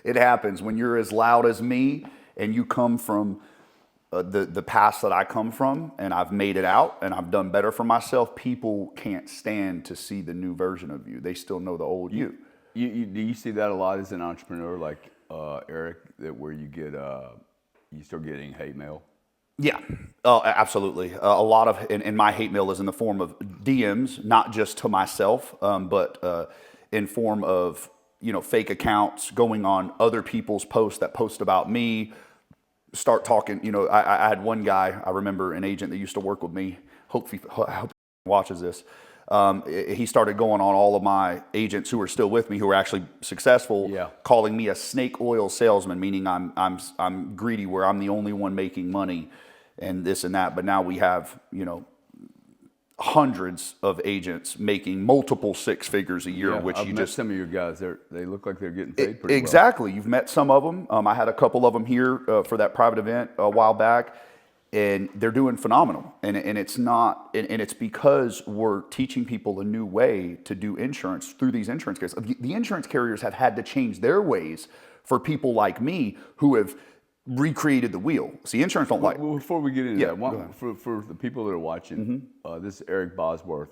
It happens when you're as loud as me and you come from the past that I come from, and I've made it out and I've done better for myself. People can't stand to see the new version of you. They still know the old you. Do you see that a lot as an entrepreneur, like Eric, that where you get you start getting hate mail? Yeah, absolutely. A lot of, and my hate mail is in the form of DMs, not just to myself, but in form of, fake accounts going on other people's posts that post about me, start talking. I had one guy, I remember an agent that used to work with me, I hope he watches this. He started going on all of my agents who are still with me, who are actually successful, calling me a snake oil salesman, meaning I'm greedy, where I'm the only one making money and this and that. But now we have, hundreds of agents making multiple six figures a year, which I've met some of your guys. They look like they're getting paid pretty well. You've met some of them. I had a couple of them here for that private event a while back, and they're doing phenomenal. And it's not, and it's because we're teaching people a new way to do insurance through these insurance carriers. The insurance carriers have had to change their ways for people like me who have recreated the wheel. See, insurance don't like. Well, before we get into that, for the people that are watching, this is Eric Bosworth.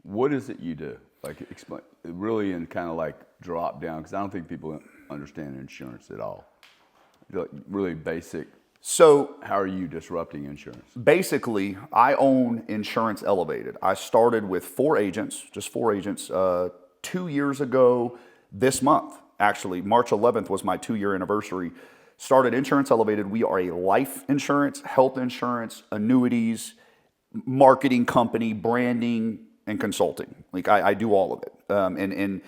What is it you do? Like, explain really, and kind of like drop down, because I don't think people understand insurance at all. Like, really basic. So, how are you disrupting insurance? Basically, I own Insurance Elevated. I started with just four agents, 2 years ago this month. Actually, March 11th was my 2-year anniversary. Started Insurance Elevated. We are a life insurance, health insurance, annuities, marketing company, branding, and consulting. Like I do all of it. And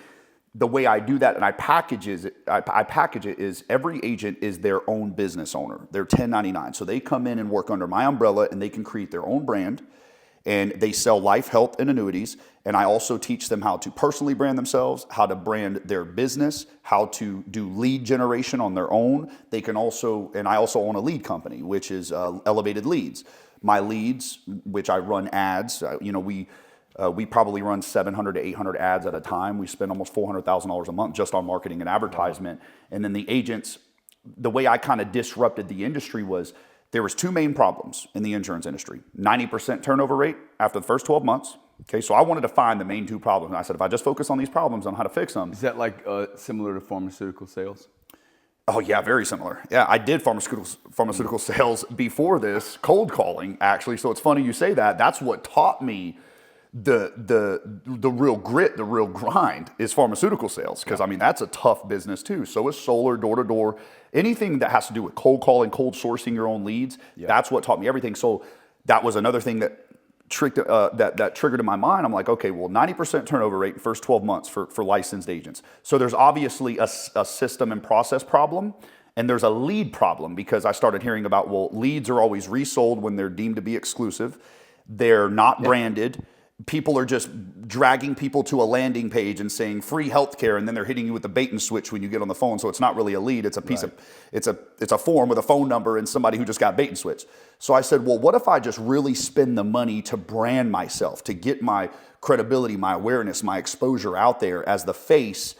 the way I do that, and I package it is every agent is their own business owner. They're 1099. So they come in and work under my umbrella, and they can create their own brand. And they sell life, health, and annuities. And I also teach them how to personally brand themselves, how to brand their business, how to do lead generation on their own. They can also, and I also own a lead company, which is Elevated Leads. My leads, which I run ads, we probably run 700 to 800 ads at a time. We spend almost $400,000 a month just on marketing and advertisement. And then the agents, the way I kind of disrupted the industry was, there was two main problems in the insurance industry. 90% turnover rate after the first 12 months. Okay, so I wanted to find the main two problems. And I said, if I just focus on these problems on how to fix them. Is that like similar to pharmaceutical sales? Oh yeah, very similar. Yeah, I did pharmaceutical sales before this, cold calling actually. So it's funny you say that. That's what taught me the real grit, the real grind is pharmaceutical sales. Because I mean, that's a tough business too. So is solar, door to door, anything that has to do with cold calling, cold sourcing your own leads. That's what taught me everything. So that was another thing that that triggered in my mind. I'm like, okay, well, 90% turnover rate in the first 12 months for licensed agents. So there's obviously a system and process problem. And there's a lead problem, because I started hearing about, well, leads are always resold when they're deemed to be exclusive. They're not branded. People are just dragging people to a landing page and saying free healthcare, and then they're hitting you with the bait and switch when you get on the phone. So it's not really a lead. It's a piece of, it's a form with a phone number and somebody who just got bait and switch. So I said, well, what if I just really spend the money to brand myself, to get my credibility, my awareness, my exposure out there as the face,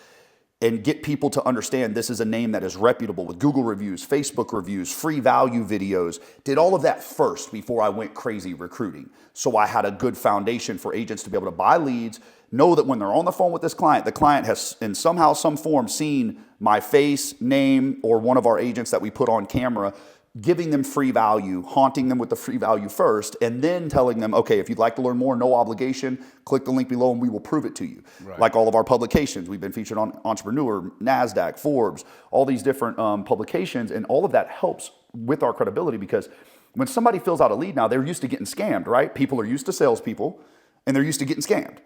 and get people to understand this is a name that is reputable, with Google reviews, Facebook reviews, free value videos. Did all of that first before I went crazy recruiting. So I had a good foundation for agents to be able to buy leads, know that when they're on the phone with this client, the client has in somehow, some form seen my face, name, or one of our agents that we put on camera, giving them free value, haunting them with the free value first, and then telling them, okay, if you'd like to learn more, no obligation, click the link below and we will prove it to you. Like all of our publications, we've been featured on Entrepreneur, NASDAQ, Forbes, all these different publications, and all of that helps with our credibility, because when somebody fills out a lead now, they're used to getting scammed, right? People are used to salespeople, and they're used to getting scammed.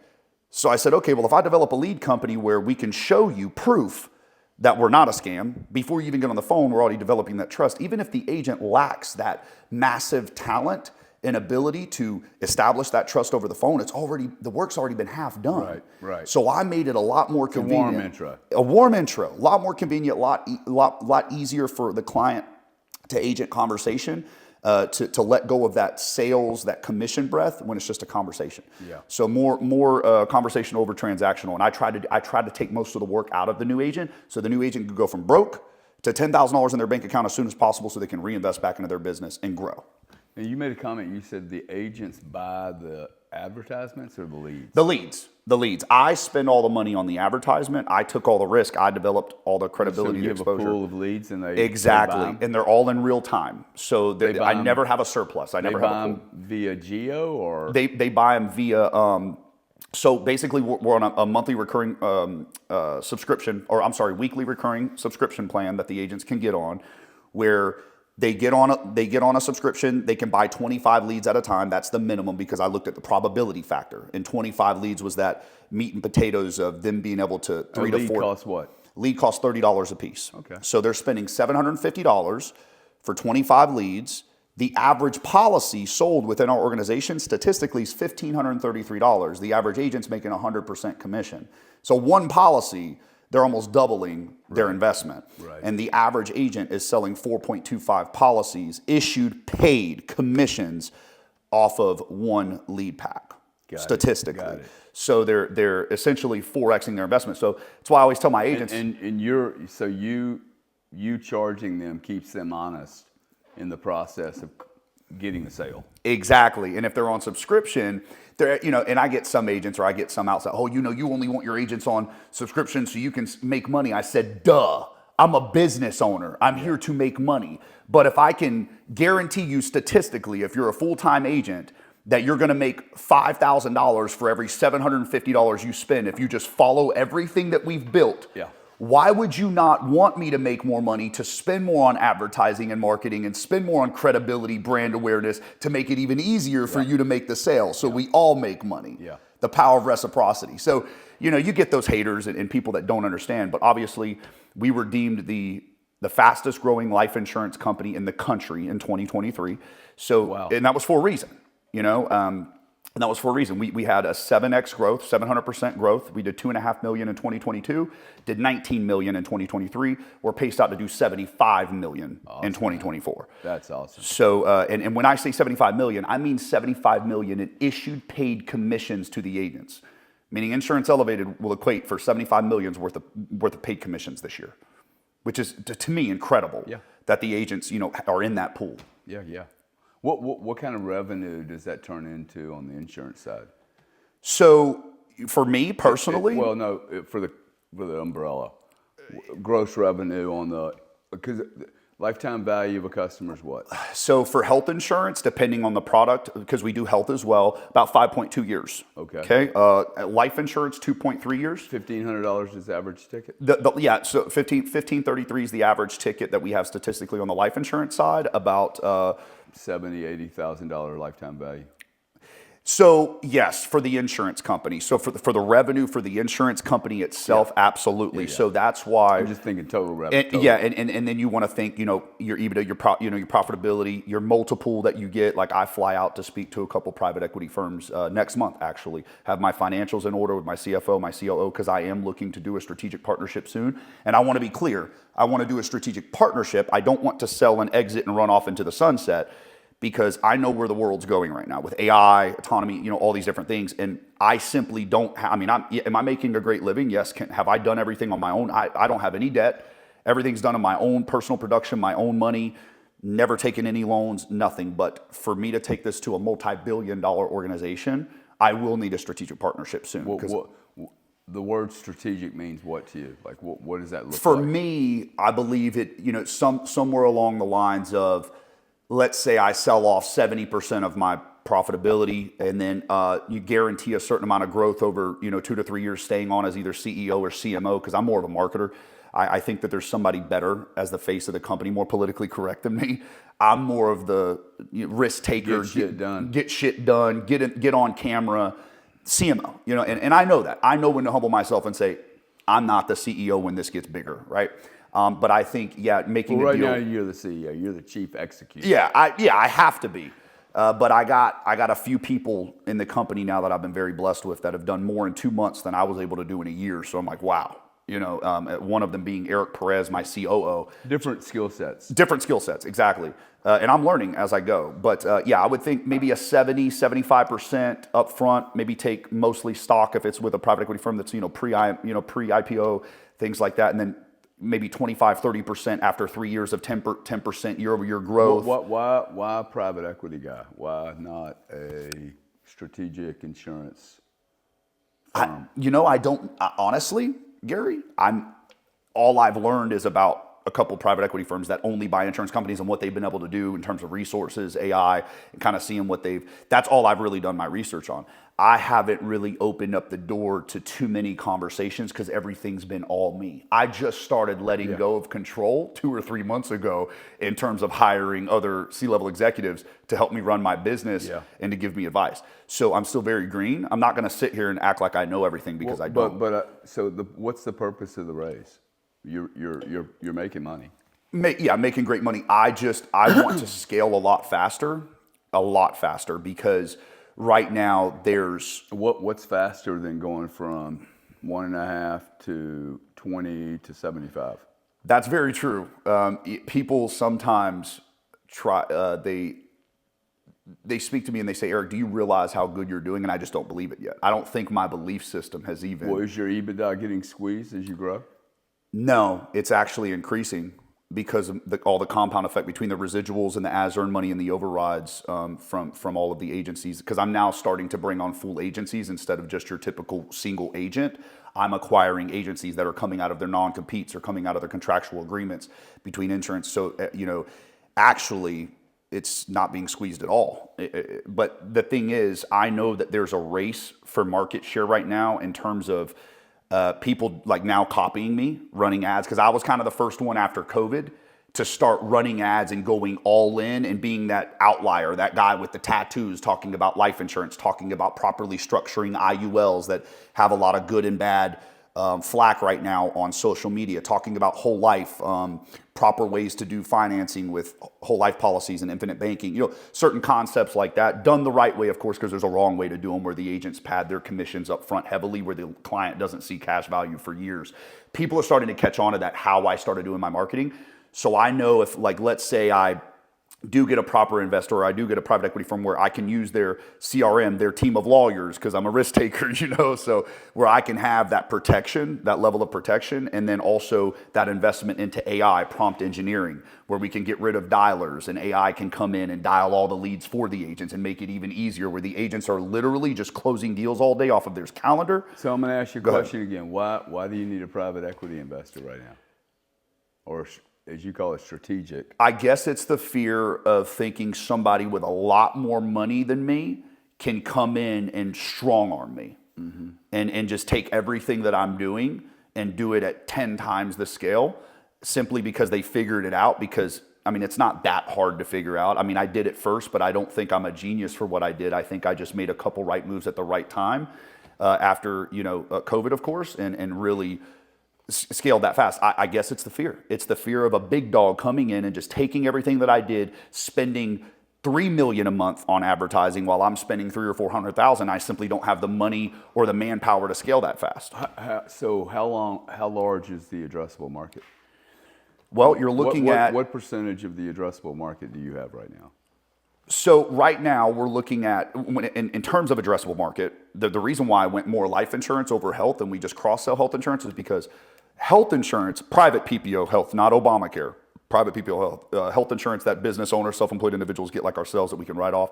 So I said, okay, well, if I develop a lead company where we can show you proof that we're not a scam, before you even get on the phone, we're already developing that trust. Even if the agent lacks that massive talent and ability to establish that trust over the phone, the work's already been half done. Right. So I made it a lot more convenient. A warm intro. A lot more convenient, a lot easier for the client to agent conversation. to let go of that sales, that commission breath when it's just a conversation. Yeah. So more conversation over transactional. And I tried to take most of the work out of the new agent, so the new agent could go from broke to $10,000 in their bank account as soon as possible, so they can reinvest back into their business and grow. And you made a comment. You said the agents buy the advertisements or the leads? The leads. I spend all the money on the advertisement. I took all the risk. I developed all the credibility, so you and have exposure. a pool of leads, and they exactly, buy 'em? and they're all in real time. So I never have a surplus. I never have a buy pool. them via Geo or They buy them via. So basically, we're on a monthly recurring subscription, or I'm sorry, weekly recurring subscription plan that the agents can get on, where they get on a subscription. They can buy 25 leads at a time. That's the minimum, because I looked at the probability factor. And 25 leads was that meat and potatoes of them being able to three to four. Lead costs what? Lead costs $30 a piece. Okay. So they're spending $750 for 25 leads. The average policy sold within our organization statistically is $1,533. The average agent's making 100% commission. So one policy, they're almost doubling their investment. Right. And the average agent is selling 4.25 policies, issued paid commissions off of one lead pack, statistically. Got it. So they're essentially 4xing their investment. So that's why I always tell my agents. And you charging them keeps them honest in the process of getting the sale. Exactly. And if they're on subscription, and I get some agents, or I get some outside, you only want your agents on subscription so you can make money. I said, duh. I'm a business owner. I'm here to make money. But if I can guarantee you statistically, if you're a full-time agent, that you're going to make $5,000 for every $750 you spend if you just follow everything that we've built. Yeah. Why would you not want me to make more money, to spend more on advertising and marketing, and spend more on credibility, brand awareness, to make it even easier for you to make the sale, so we all make money? Yeah. The power of reciprocity. So, you get those haters and people that don't understand, but obviously we were deemed the fastest growing life insurance company in the country in 2023. So, wow. And that was for a reason, and that was for a reason. We had a 7x growth, 700% growth. We did $2.5 million in 2022, did $19 million in 2023. We're paced out to do $75 million in 2024. That's awesome. So, and when I say $75 million, I mean $75 million in issued paid commissions to the agents. Meaning Insurance Elevated will equate for $75 million's worth of paid commissions this year, which is, to me, incredible. Yeah. That the agents, are in that pool. Yeah, yeah. What kind of revenue does that turn into on the insurance side? So for me personally, for the umbrella, gross revenue on because lifetime value of a customer is what? So for health insurance, depending on the product, because we do health as well, about 5.2 years. Okay. Life insurance, 2.3 years. $1,500 is the average ticket? So $1,533 is the average ticket that we have statistically on the life insurance side. About $70,000, $80,000 lifetime value. So yes, for the insurance company. So for the revenue for the insurance company itself, absolutely. Yeah. So that's why I'm just thinking total revenue. And then you want to think, your EBITDA, your profitability, your multiple that you get. Like I fly out to speak to a couple private equity firms next month. Actually, have my financials in order with my CFO, my COO, because I am looking to do a strategic partnership soon. And I want to be clear. I want to do a strategic partnership. I don't want to sell and exit and run off into the sunset, because I know where the world's going right now with AI, autonomy, all these different things. And I simply don't am I making a great living? Yes. Have I done everything on my own? I don't have any debt. Everything's done on my own personal production, my own money, never taken any loans, nothing. But for me to take this to a multi-billion-dollar organization, I will need a strategic partnership soon. The word strategic means what to you? Like, what does that look like? For me, I believe it, somewhere along the lines of, let's say I sell off 70% of my profitability, and then you guarantee a certain amount of growth over 2 to 3 years staying on as either CEO or CMO, because I'm more of a marketer. I think that there's somebody better as the face of the company, more politically correct than me. I'm more of the risk taker. Get shit done. Get shit done. Get on camera. CMO. And I know that. I know when to humble myself and say, I'm not the CEO when this gets bigger, right? But I think, making a deal. Right now you're the CEO. You're the chief executive. I have to be. But I got a few people in the company now that I've been very blessed with that have done more in 2 months than I was able to do in a year. So I'm like, wow. One of them being Eric Perez, my COO. Different skill sets. Different skill sets, exactly. And I'm learning as I go. But I would think maybe a 75% upfront, maybe take mostly stock if it's with a private equity firm that's, pre-IPO, things like that. And then maybe 25-30% after 3 years of 10% year-over-year growth. Why a private equity guy? Why not a strategic insurance firm? Honestly, Gary, all I've learned is about a couple private equity firms that only buy insurance companies and what they've been able to do in terms of resources, AI, and kind of seeing that's all I've really done my research on. I haven't really opened up the door to too many conversations because everything's been all me. I just started letting go of control 2 or 3 months ago in terms of hiring other C-level executives to help me run my business and to give me advice. So I'm still very green. I'm not going to sit here and act like I know everything because I don't. What's the purpose of the raise? You're making money. Making great money. I want to scale a lot faster because right now there's what's faster than going from 1.5 to 20 to 75? That's very true. People sometimes they speak to me and they say, Eric, do you realize how good you're doing? And I just don't believe it yet. I don't think my belief system has even. Well, is your EBITDA getting squeezed as you grow? No, it's actually increasing because of all the compound effect between the residuals and the as earned money and the overrides from all of the agencies. Because I'm now starting to bring on full agencies instead of just your typical single agent. I'm acquiring agencies that are coming out of their non-competes or coming out of their contractual agreements between insurance. So, actually, it's not being squeezed at all. But the thing is, I know that there's a race for market share right now in terms of people like now copying me, running ads, because I was kind of the first one after COVID to start running ads and going all in and being that outlier, that guy with the tattoos talking about life insurance, talking about properly structuring IULs that have a lot of good and bad flack right now on social media, talking about whole life, proper ways to do financing with whole life policies and infinite banking, certain concepts like that, done the right way, of course, because there's a wrong way to do them where the agents pad their commissions up front heavily, where the client doesn't see cash value for years. People are starting to catch on to that, how I started doing my marketing. So I know if, like, let's say I do get a proper investor or I do get a private equity firm where I can use their CRM, their team of lawyers, because I'm a risk taker, so where I can have that protection, that level of protection, and then also that investment into AI, prompt engineering, where we can get rid of dialers and AI can come in and dial all the leads for the agents and make it even easier, where the agents are literally just closing deals all day off of their calendar. So I'm going to ask you a question again. Why do you need a private equity investor right now? Or, as you call it, strategic? I guess it's the fear of thinking somebody with a lot more money than me can come in and strong arm me and just take everything that I'm doing and do it at 10 times the scale simply because they figured it out. Because, it's not that hard to figure out. I did it first, but I don't think I'm a genius for what I did. I think I just made a couple right moves at the right time after, COVID, of course, and really scaled that fast. I guess it's the fear. It's the fear of a big dog coming in and just taking everything that I did, spending $3 million a month on advertising while I'm spending $300,000 or $400,000. I simply don't have the money or the manpower to scale that fast. So how large is the addressable market? Well, you're looking at what percentage of the addressable market do you have right now? So right now we're looking at, in terms of addressable market, the reason why I went more life insurance over health and we just cross-sell health insurance is because health insurance, private PPO health, not Obamacare, private PPO health insurance that business owners, self-employed individuals get like ourselves that we can write off.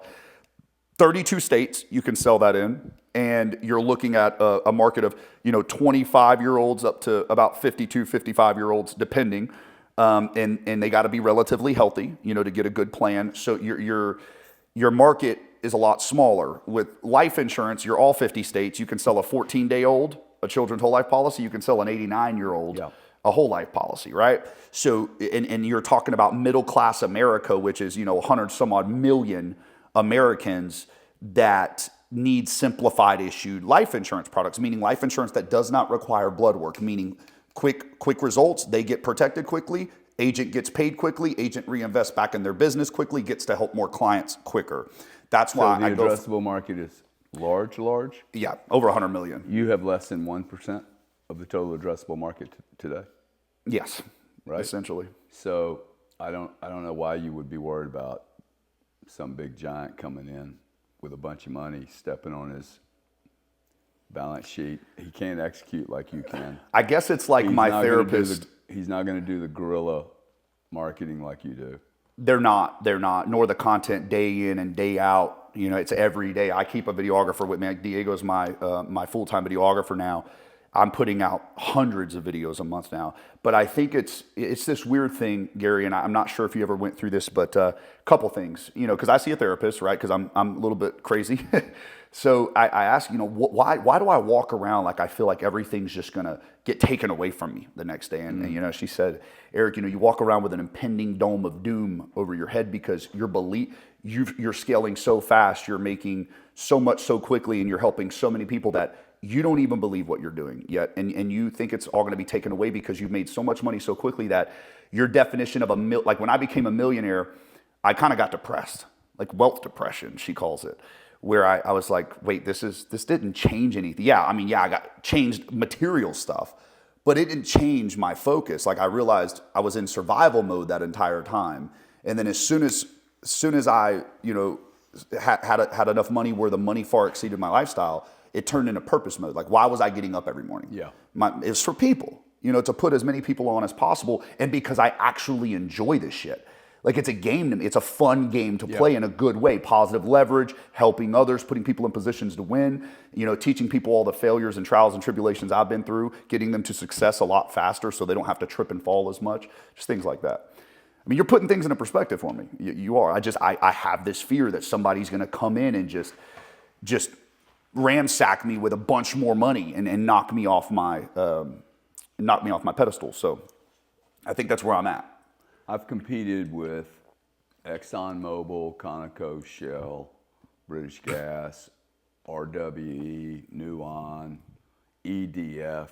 32 states you can sell that in, and you're looking at a market of 25-year-olds up to about 52, 55-year-olds depending, and they got to be relatively healthy, to get a good plan. So your market is a lot smaller. With life insurance, you're all 50 states. You can sell a 14-day-old a children's whole life policy. You can sell an 89-year-old a whole life policy, right? So, and you're talking about middle class America, which is 100 some odd million Americans that need simplified issued life insurance products, meaning life insurance that does not require blood work, meaning quick results. They get protected quickly. Agent gets paid quickly. Agent reinvests back in their business quickly, gets to help more clients quicker. That's why the addressable market is large. Yeah, over 100 million. You have less than 1%. of the total addressable market today, Yes, right? essentially. So I don't know why you would be worried about some big giant coming in with a bunch of money, stepping on his balance sheet. He can't execute like you can. I guess it's like my therapist. He's not going to do the guerrilla marketing like you do. They're not, nor the content day in and day out. You know, it's every day. I keep a videographer with me. Like Diego's my full-time videographer now. I'm putting out hundreds of videos a month now. But I think it's this weird thing, Gary, and I'm not sure if you ever went through this, but a couple things, you know, because I see a therapist, right? Because I'm a little bit crazy. So I ask, you know, why do I walk around like I feel like everything's just going to get taken away from me the next day? And, you know, she said, Eric, you know, you walk around with an impending dome of doom over your head because you're scaling so fast, you're making so much so quickly, and you're helping so many people that you don't even believe what you're doing yet. And you think it's all going to be taken away because you've made so much money so quickly that your definition of like when I became a millionaire, I kind of got depressed, like wealth depression, she calls it. Where I was like, wait, this didn't change anything. Yeah, I mean, yeah, I got changed material stuff, but it didn't change my focus. Like I realized I was in survival mode that entire time. And then as soon as I, you know, had enough money where the money far exceeded my lifestyle, it turned into purpose mode. Like, why was I getting up every morning? Yeah. It's for people, you know, to put as many people on as possible. And because I actually enjoy this shit. Like it's a game to me. It's a fun game to play in a good way. Positive leverage, helping others, putting people in positions to win, you know, teaching people all the failures and trials and tribulations I've been through, getting them to success a lot faster so they don't have to trip and fall as much. Just things like that. I mean, you're putting things into perspective for me. You are. I have this fear that somebody's going to come in and just ransack me with a bunch more money and knock me off my pedestal. So I think that's where I'm at. I've competed with ExxonMobil, Conoco, Shell, British Gas, RWE, Nuon, EDF,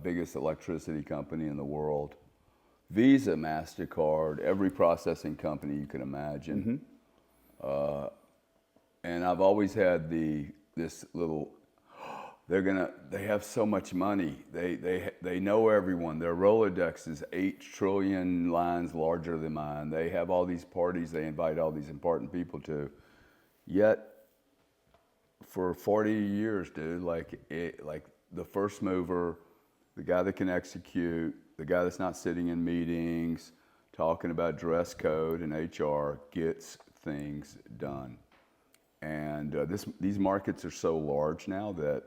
biggest electricity company in the world, Visa, MasterCard, every processing company you can imagine. And I've always had this little, they have so much money. They know everyone. Their Rolodex is 8 trillion lines larger than mine. They have all these parties they invite all these important people to. Yet, for 40 years, dude, like the first mover, the guy that can execute, the guy that's not sitting in meetings, talking about dress code and HR gets things done. And these markets are so large now that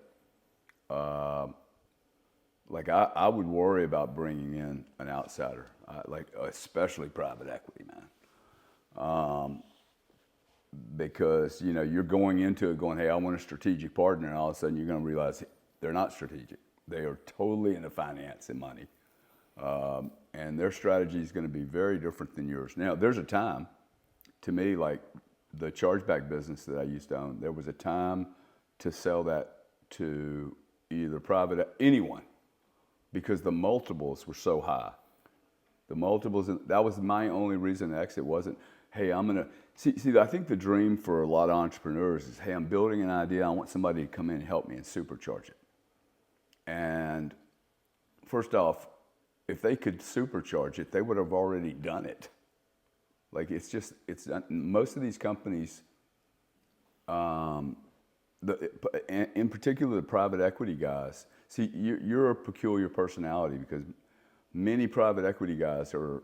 like I would worry about bringing in an outsider, like especially private equity, man, because you know you're going into it going, hey, I want a strategic partner, and all of a sudden you're going to realize they're not strategic. They are totally into finance and money, and their strategy is going to be very different than yours. Now, there's a time, to me, like the chargeback business that I used to own, there was a time to sell that to either anyone, because the multiples were so high. The multiples, that was my only reason to exit. Wasn't, hey, I'm gonna see. I think the dream for a lot of entrepreneurs is, hey, I'm building an idea. I want somebody to come in and help me and supercharge it. And first off, if they could supercharge it, they would have already done it. Like most of these companies, in particular the private equity guys, see, you're a peculiar personality because many private equity guys are,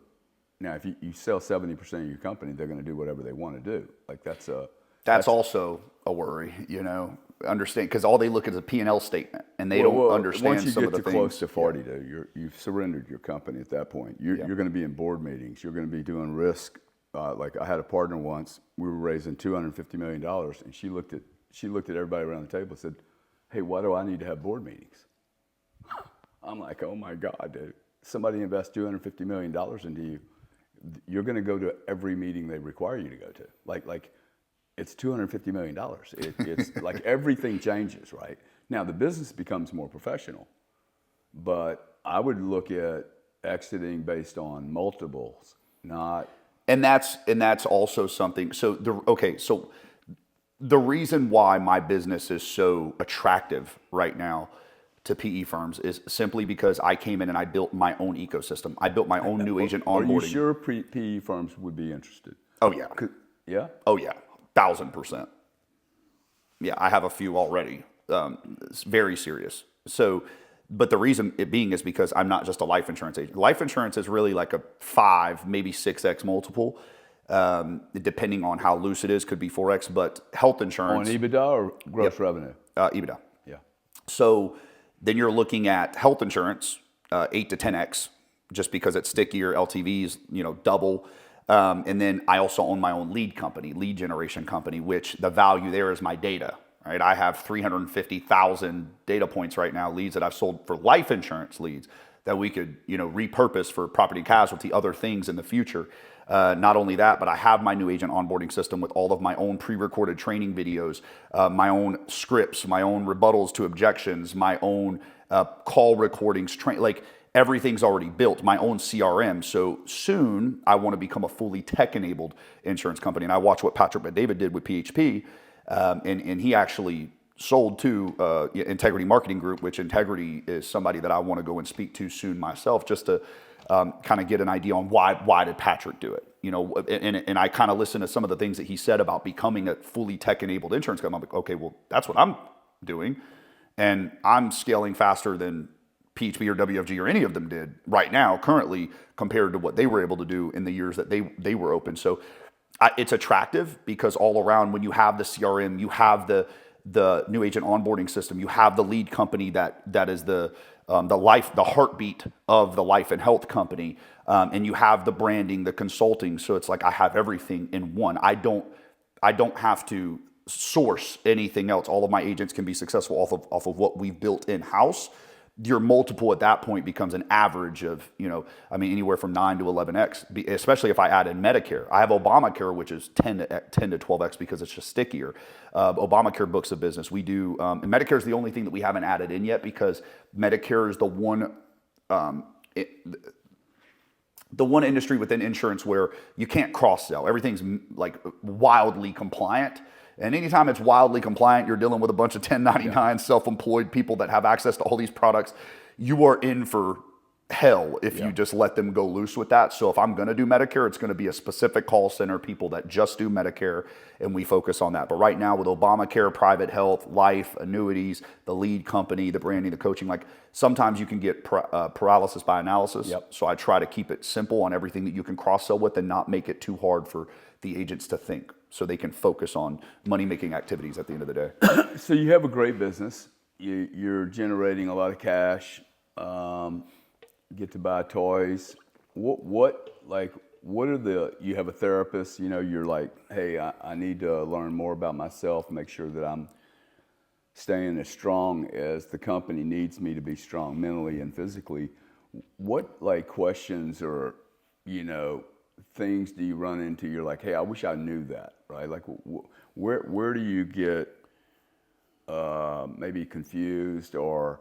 now if you sell 70% of your company, they're going to do whatever they want to do. Like that's also a worry, you know, understand, because all they look at is a P&L statement and they don't understand some of the things. Once you get to close to 40, dude, you've surrendered your company at that point. You're going to be in board meetings. You're going to be doing risk. Like I had a partner once, we were raising $250 million, and she looked at everybody around the table and said, hey, why do I need to have board meetings? I'm like, oh my God, dude. Somebody invests $250 million into you, you're going to go to every meeting they require you to go to. Like it's $250 million. It's like everything changes, right? Now the business becomes more professional, but I would look at exiting based on multiples, not. And that's also something. So the reason why my business is so attractive right now to PE firms is simply because I came in and I built my own ecosystem. I built my own new agent onboarding. Are you sure PE firms would be interested? Oh yeah. Yeah? Oh yeah, 1,000%. Yeah, I have a few already. It's very serious. So, but the reason it being is because I'm not just a life insurance agent. Life insurance is really like a 5, maybe 6x multiple, depending on how loose it is. Could be 4x, but health insurance. On EBITDA or gross revenue? EBITDA. Yeah. So then you're looking at health insurance, 8 to 10x, just because it's stickier. LTVs, double. And then I also own my own lead generation company, which the value there is my data, right? I have 350,000 data points right now, leads that I've sold for life insurance leads that we could, repurpose for property casualty, other things in the future. Not only that, but I have my new agent onboarding system with all of my own pre-recorded training videos, my own scripts, my own rebuttals to objections, my own call recordings, everything's already built, my own CRM. So soon I want to become a fully tech-enabled insurance company. And I watched what Patrick Bet-David did with PHP, and he actually sold to Integrity Marketing Group, which Integrity is somebody that I want to go and speak to soon myself, just to kind of get an idea on why did Patrick do it. And I kind of listened to some of the things that he said about becoming a fully tech-enabled insurance company. I'm like, okay, well, that's what I'm doing. And I'm scaling faster than PHP or WFG or any of them did right now, currently, compared to what they were able to do in the years that they were open. So it's attractive because all around, when you have the CRM, you have the new agent onboarding system, you have the lead company that is the heartbeat of the life and health company, and you have the branding, the consulting. So it's like I have everything in one. I don't have to source anything else. All of my agents can be successful off of what we've built in house. Your multiple at that point becomes an average of, anywhere from 9 to 11x, especially if I add in Medicare. I have Obamacare, which is 10 to 12x because it's just stickier. Obamacare books of business. We do, and Medicare is the only thing that we haven't added in yet because Medicare is the one industry within insurance where you can't cross-sell. Everything's like wildly compliant. And anytime it's wildly compliant, you're dealing with a bunch of 1099 self-employed people that have access to all these products. You are in for hell if you just let them go loose with that. So if I'm going to do Medicare, it's going to be a specific call center, people that just do Medicare, and we focus on that. But right now with Obamacare, private health, life, annuities, the lead company, the branding, the coaching, sometimes you can get paralysis by analysis. So I try to keep it simple on everything that you can cross-sell with and not make it too hard for the agents to think, so they can focus on money-making activities at the end of the day. So you have a great business. You're generating a lot of cash. Get to buy toys. What are you have a therapist, you're like, hey, I need to learn more about myself and make sure that I'm staying as strong as the company needs me to be strong mentally and physically. What questions or, things do you run into? You're like, hey, I wish I knew that, right? Where do you get maybe confused or,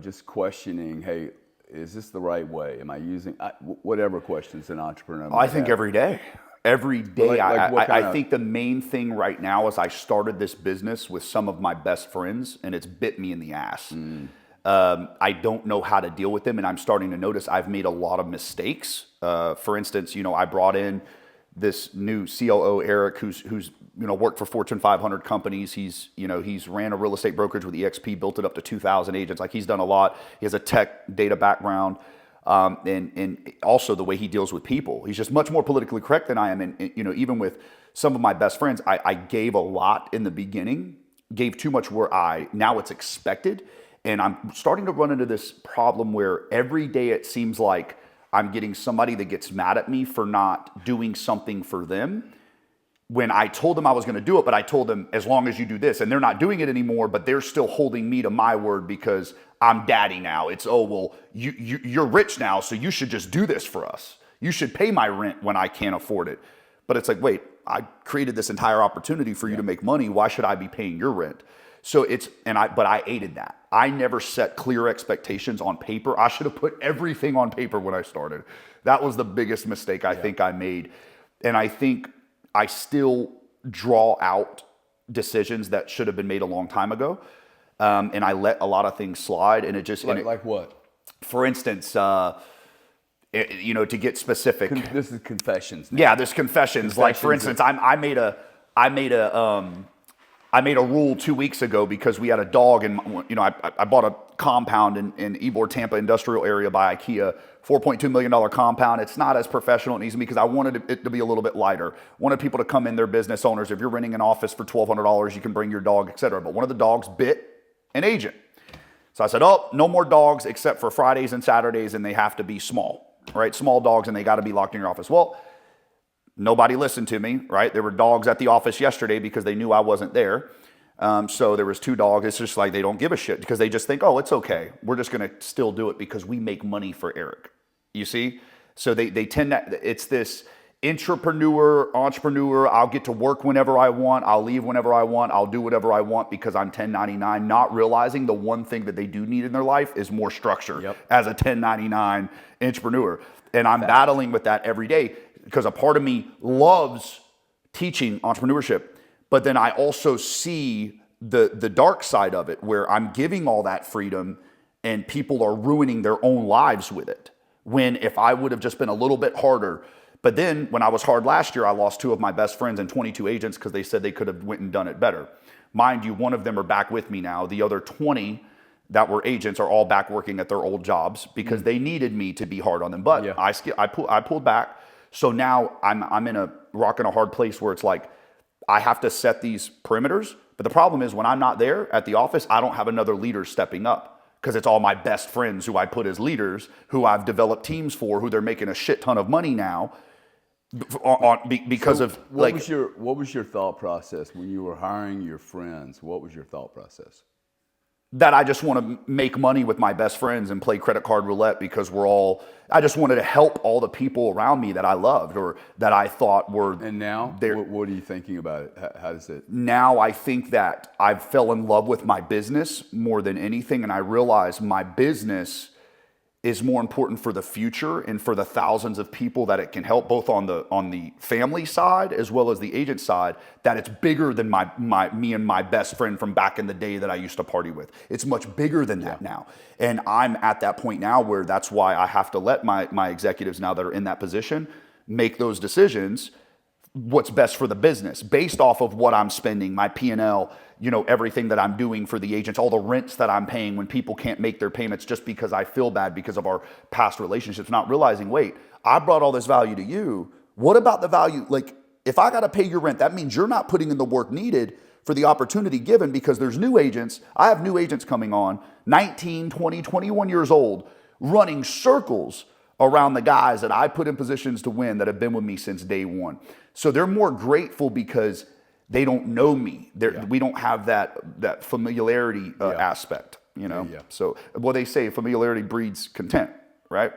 just questioning, hey, is this the right way? Am I using whatever questions an entrepreneur might I think have? every day. Every day. I think the main thing right now is I started this business with some of my best friends, and it's bit me in the ass. I don't know how to deal with them, and I'm starting to notice I've made a lot of mistakes. For instance, I brought in this new COO, Eric, who's worked for Fortune 500 companies. He's ran a real estate brokerage with EXP, built it up to 2,000 agents. He's done a lot. He has a tech data background, and also the way he deals with people. He's just much more politically correct than I am. And even with some of my best friends, I gave a lot in the beginning, gave too much where now it's expected. And I'm starting to run into this problem where every day it seems like I'm getting somebody that gets mad at me for not doing something for them when I told them I was going to do it, but I told them as long as you do this, and they're not doing it anymore, but they're still holding me to my word because I'm daddy now. It's, oh, well, you're rich now, so you should just do this for us. You should pay my rent when I can't afford it. But it's like, wait, I created this entire opportunity for you to make money. Why should I be paying your rent? So but I hated that. I never set clear expectations on paper. I should have put everything on paper when I started. That was the biggest mistake I think I made. And I think I still draw out decisions that should have been made a long time ago. and I let a lot of things slide, and it just Like what? For instance, to get specific, This is confessions now. yeah, there's confessions. Like for instance, I made a rule 2 weeks ago because we had a dog, and I bought a compound in Ybor, Tampa industrial area by IKEA, $4.2 million compound. It's not as professional and easy because I wanted it to be a little bit lighter. Wanted people to come in, their business owners. If you're renting an office for $1,200, you can bring your dog, etc. But one of the dogs bit an agent. So I said, oh, no more dogs except for Fridays and Saturdays, and they have to be small, right? Small dogs, and they got to be locked in your office. Well, nobody listened to me, right? There were dogs at the office yesterday because they knew I wasn't there. So there was 2 dogs. It's just like they don't give a shit because they just think, oh, it's okay. We're just going to still do it because we make money for Eric. You see? So they tend to, it's this entrepreneur, I'll get to work whenever I want, I'll leave whenever I want, I'll do whatever I want because I'm 1099, not realizing the one thing that they do need in their life is more structure as a 1099 entrepreneur. And I'm battling with that every day because a part of me loves teaching entrepreneurship, but then I also see the dark side of it where I'm giving all that freedom and people are ruining their own lives with it. When if I would have just been a little bit harder. But then when I was hard last year, I lost 2 of my best friends and 22 agents because they said they could have went and done it better. Mind you, one of them are back with me now. The other 20 that were agents are all back working at their old jobs because they needed me to be hard on them. But I pulled back. So now I'm in a rock and a hard place where it's like I have to set these perimeters. But the problem is when I'm not there at the office, I don't have another leader stepping up. Because it's all my best friends who I put as leaders, who I've developed teams for, who they're making a shit ton of money now, because of what was your thought process when you were hiring your friends? What was your thought process? That I just want to make money with my best friends and play credit card roulette because I just wanted to help all the people around me that I loved or that I thought were. And now, what are you thinking about it? How does it? Now I think that I fell in love with my business more than anything. And I realized my business is more important for the future and for the thousands of people that it can help, both on the family side as well as the agent side, that it's bigger than me and my best friend from back in the day that I used to party with. It's much bigger than that now. And I'm at that point now where that's why I have to let my executives now that are in that position make those decisions, what's best for the business based off of what I'm spending, my P&L, everything that I'm doing for the agents, all the rents that I'm paying when people can't make their payments just because I feel bad because of our past relationships, not realizing, wait, I brought all this value to you. What about the value? Like, if I got to pay your rent, that means you're not putting in the work needed for the opportunity given because there's new agents. I have new agents coming on, 19, 20, 21 years old, running circles around the guys that I put in positions to win that have been with me since day one. So they're more grateful because they don't know me. We don't have that familiarity aspect, So, they say familiarity breeds content, right?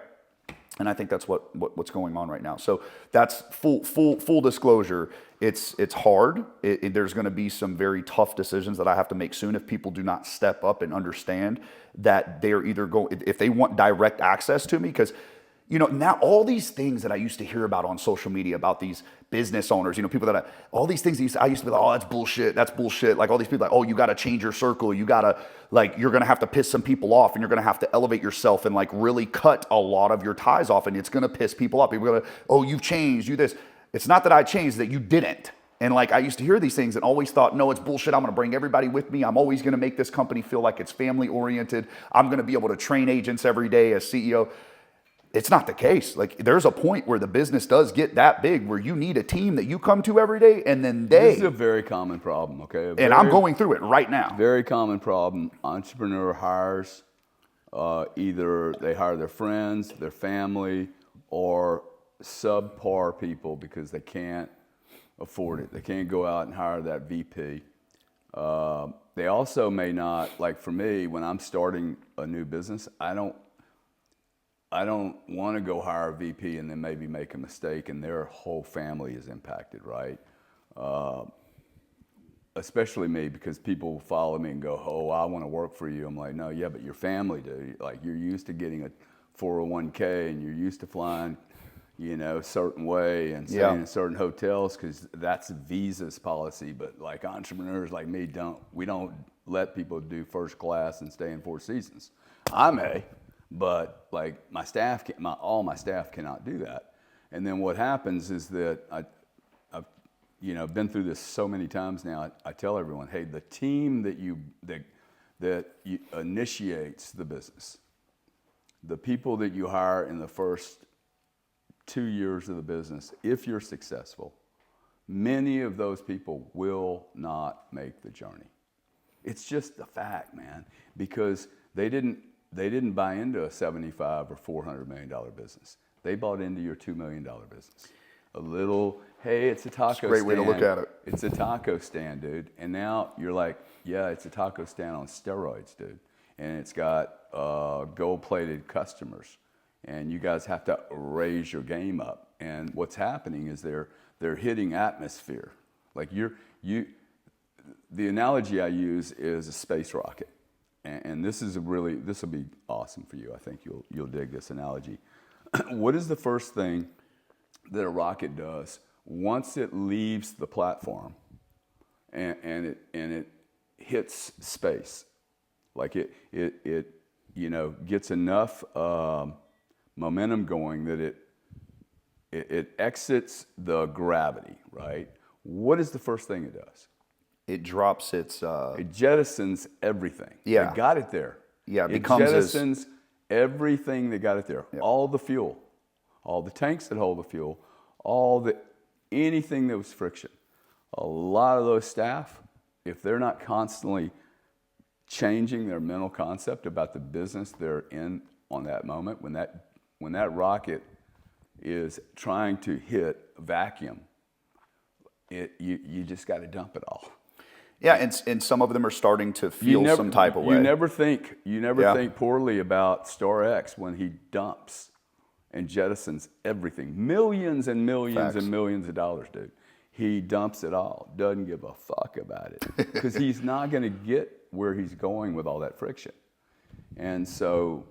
And I think that's what's going on right now. So that's full disclosure. It's hard. There's going to be some very tough decisions that I have to make soon if people do not step up and understand that they're either going, if they want direct access to me, because now all these things that I used to hear about on social media about these business owners, people that all these things I used to be like, oh, that's bullshit. Like all these people like, oh, you got to change your circle. You got to you're going to have to piss some people off and you're going to have to elevate yourself and really cut a lot of your ties off. And it's going to piss people off. People are going to, oh, you've changed, you this. It's not that I changed, that you didn't. And I used to hear these things and always thought, no, it's bullshit. I'm going to bring everybody with me. I'm always going to make this company feel like it's family oriented. I'm going to be able to train agents every day as CEO. It's not the case. There's a point where the business does get that big where you need a team that you come to every day and then This is a very common problem, okay? And I'm going through it right now. Very common problem. Entrepreneur hires, either they hire their friends, their family, or subpar people because they can't afford it. They can't go out and hire that VP. They also may not, for me, when I'm starting a new business, I don't want to go hire a VP and then maybe make a mistake and their whole family is impacted, right? Especially me, because people follow me and go, oh, I want to work for you. I'm like, no, yeah, but your family do. You're used to getting a 401k and you're used to flying, a certain way and staying in certain hotels because that's Visa's policy. But entrepreneurs like me we don't let people do first class and stay in 4 seasons. I may, but like all my staff cannot do that. And then what happens is that I've been through this so many times now. I tell everyone, hey, the team that initiates the business, the people that you hire in the first 2 years of the business, if you're successful, many of those people will not make the journey. It's just a fact, man, because they didn't buy into a $75 or $400 million business. They bought into your $2 million business. A little, hey, it's a taco stand. Great way to look at it. It's a taco stand, dude. And now you're like, yeah, it's a taco stand on steroids, dude. And it's got gold-plated customers. And you guys have to raise your game up. And what's happening is they're hitting atmosphere. Like the analogy I use is a space rocket. And this will be awesome for you. I think you'll dig this analogy. What is the first thing that a rocket does once it leaves the platform and it hits space? Like it gets enough momentum going that it exits the gravity, right? What is the first thing it does? It drops its... It jettisons everything. Yeah. It got it there. Yeah, it becomes jettisons everything that got it there. Yep. All the fuel, all the tanks that hold the fuel, anything that was friction. A lot of those staff, if they're not constantly changing their mental concept about the business they're in on that moment, when that rocket is trying to hit vacuum, you just got to dump it all. Yeah, and some of them are starting to feel some type of way. You never think poorly about Star X when he dumps and jettisons everything. Millions and millions Facts. and millions of dollars, dude. He dumps it all. Doesn't give a fuck about it. Because he's not going to get where he's going with all that friction. And so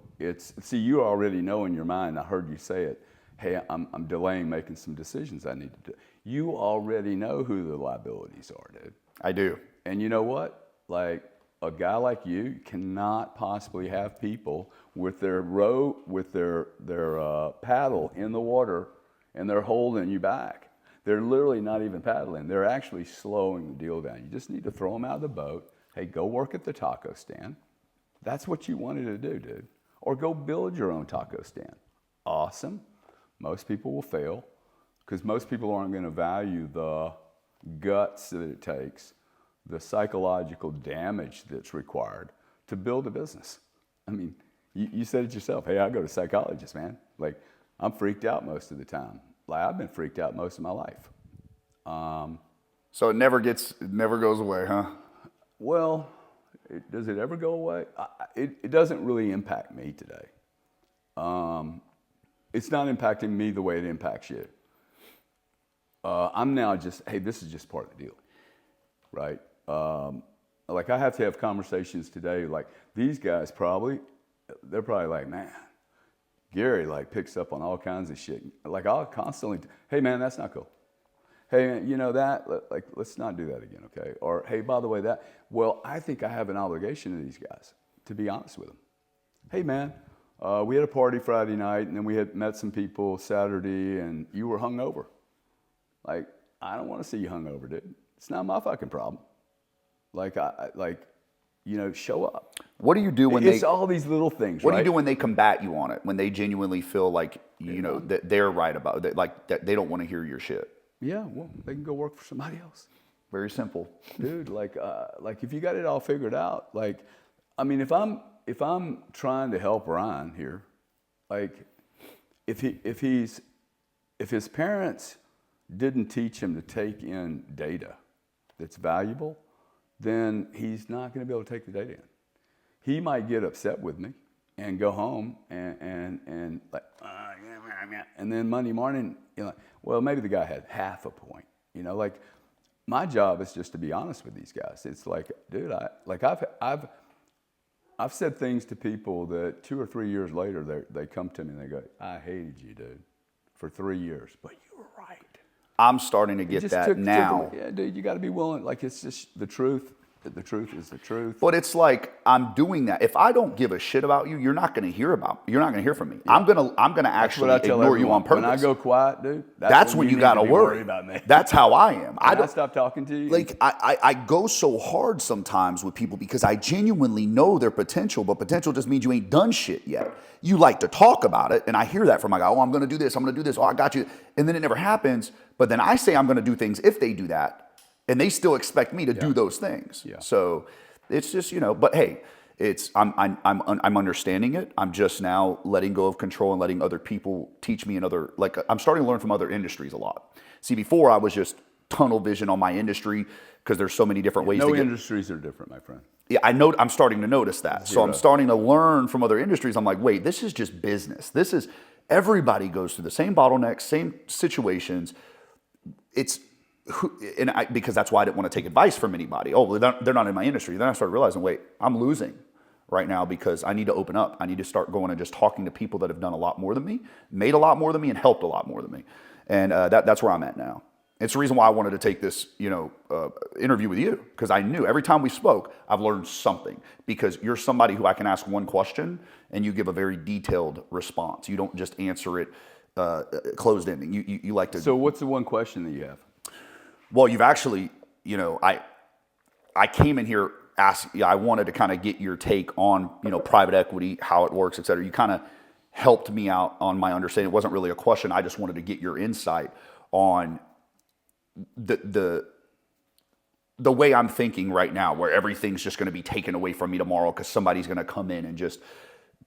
you already know in your mind, I heard you say it, hey, I'm delaying making some decisions I need to do. You already know who the liabilities are, dude. I do. And you know what? Like a guy like you cannot possibly have people with their paddle in the water and they're holding you back. They're literally not even paddling. They're actually slowing the deal down. You just need to throw them out of the boat. Hey, go work at the taco stand. That's what you wanted to do, dude. Or go build your own taco stand. Awesome. Most people will fail because most people aren't going to value the guts that it takes, the psychological damage that's required to build a business. I mean, you said it yourself. Hey, I go to psychologists, man. Like, I'm freaked out most of the time. Like, I've been freaked out most of my life. So it never goes away, huh? Well, does it ever go away? It doesn't really impact me today. It's not impacting me the way it impacts you. I'm now just, hey, this is just part of the deal, right? Like I have to have conversations today, like these guys they're probably like, man, Gary like picks up on all kinds of shit. Like I'll constantly, hey man, that's not cool. Hey, you know that, like let's not do that again, okay? Or hey, by the way, I think I have an obligation to these guys, to be honest with them. Hey man, we had a party Friday night and then we had met some people Saturday and you were hungover. Like, I don't want to see you hungover, dude. It's not my fucking problem. Like, show up. What do you do when it's all these little things, What right? do you do when they combat you on it? When they genuinely feel like, that they're right about it, like that they don't want to hear your shit? Yeah, well, they can go work for somebody else. Very simple. Dude, like if you got it all figured out, like, I mean, if I'm trying to help Ryan here, like, if his parents didn't teach him to take in data that's valuable, then he's not going to be able to take the data in. He might get upset with me and go home and like, and then Monday morning, well, maybe the guy had half a point. Like my job is just to be honest with these guys. It's like, dude, I've said things to people that 2 or 3 years later, they come to me and they go, I hated you, dude, for 3 years, but you were right. I'm starting to get that now. Yeah, dude, you got to be willing. Like, it's just the truth. the truth is the truth. But it's like I'm doing that. If I don't give a shit about you, you're not going to hear from me. Yeah. I'm gonna actually ignore you on purpose. When I go quiet, dude, that's when you got to worry about me. That's how I am. I stop talking to you. Like I go so hard sometimes with people because I genuinely know their potential, but potential just means you ain't done shit yet. You like to talk about it, and I hear that from my guy. Oh, I'm going to do this. I'm going to do this. Oh, I got you. And then it never happens. But then I say I'm going to do things if they do that. And they still expect me to do those things. Yeah. So it's just, but hey, I'm understanding it. I'm just now letting go of control and letting other people teach me I'm starting to learn from other industries a lot. See, before I was just tunnel vision on my industry because there's so many different ways to get. Industries are different, my friend. Yeah, I'm starting to notice that. So I'm starting to learn from other industries. I'm like, wait, this is just business. Everybody goes through the same bottlenecks, same situations. Because that's why I didn't want to take advice from anybody. Oh, they're not in my industry. Then I started realizing, wait, I'm losing right now because I need to open up. I need to start going and just talking to people that have done a lot more than me, made a lot more than me, and helped a lot more than me. And that's where I'm at now. It's the reason why I wanted to take this, interview with you, because I knew every time we spoke, I've learned something, because you're somebody who I can ask one question and you give a very detailed response. You don't just answer it closed ending. You like to. So what's the one question that you have? Well, you've actually, I came in here I wanted to kind of get your take on, private equity, how it works, et cetera. You kind of helped me out on my understanding. It wasn't really a question. I just wanted to get your insight on the way I'm thinking right now, where everything's just going to be taken away from me tomorrow because somebody's going to come in and just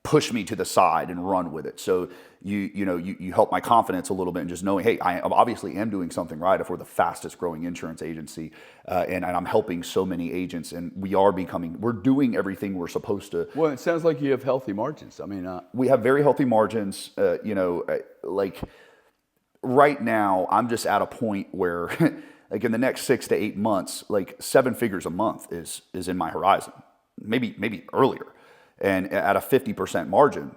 push me to the side and run with it. So you help my confidence a little bit, and just knowing, hey, I obviously am doing something right if we're the fastest growing insurance agency, and I'm helping so many agents, and we're doing everything we're supposed to. Well, it sounds like you have healthy margins. I mean, we have very healthy margins. Like right now, I'm just at a point where, like in the next 6 to 8 months, like 7 figures a month is in my horizon, maybe earlier. And at a 50% margin,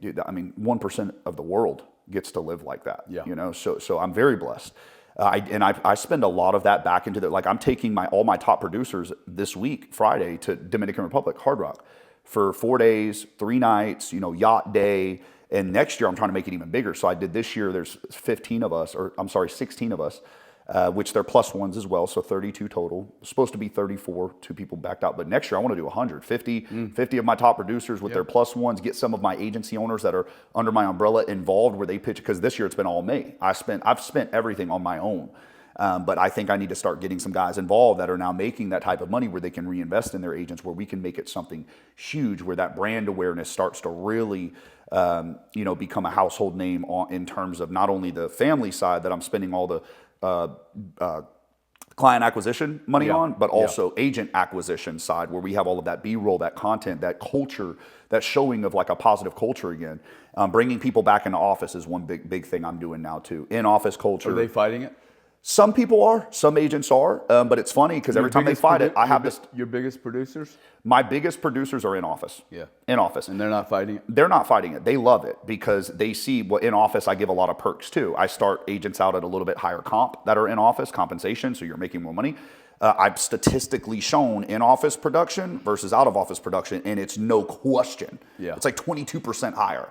dude, 1% of the world gets to live like that. Yeah. So I'm very blessed. I spend a lot of that back into I'm taking all my top producers this week, Friday, to Dominican Republic, Hard Rock, for 4 days, 3 nights, yacht day. And next year I'm trying to make it even bigger. So I did this year, there's 16 of us, which they're plus ones as well, so 32 total. Supposed to be 34, 2 people backed out. But next year I want to do 100, 50 of my top producers with their plus ones, get some of my agency owners that are under my umbrella involved where they pitch, because this year it's been all me. I've spent everything on my own. But I think I need to start getting some guys involved that are now making that type of money where they can reinvest in their agents, where we can make it something huge, where that brand awareness starts to really become a household name in terms of not only the family side that I'm spending all the client acquisition money on, but also agent acquisition side, where we have all of that B-roll, that content, that culture, that showing of like a positive culture again. Bringing people back into office is one big thing I'm doing now too. In-office culture. Are they fighting it? Some people are, some agents are, but it's funny because every time they fight it, I have this. Your biggest producers? My biggest producers are in office. Yeah. In office. And they're not fighting it? They're not fighting it. They love it because they see in office, I give a lot of perks too. I start agents out at a little bit higher comp that are in office, compensation, so you're making more money. I've statistically shown in-office production versus out-of-office production, and it's no question. Yeah. It's like 22% higher.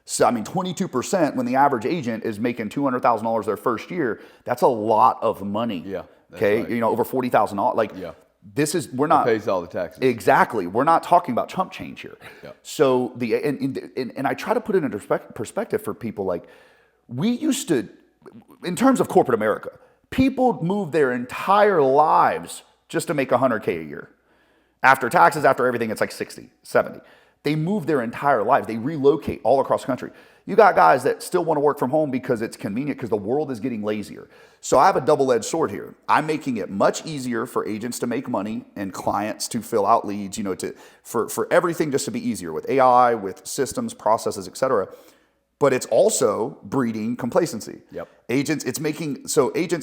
So, 22% when the average agent is making $200,000 their first year, that's a lot of money. Yeah. Okay. Right. Over $40,000. We're not. It pays all the taxes. Exactly. We're not talking about chump change here. Yeah. So and I try to put it into perspective for people. Like, we used to, in terms of corporate America, people move their entire lives just to make $100K a year. After taxes, after everything, it's like 60, 70. They move their entire life. They relocate all across the country. You got guys that still want to work from home because it's convenient, because the world is getting lazier. So I have a double-edged sword here. I'm making it much easier for agents to make money and clients to fill out leads, for everything just to be easier with AI, with systems, processes, et cetera. But it's also breeding complacency. Yep. Agents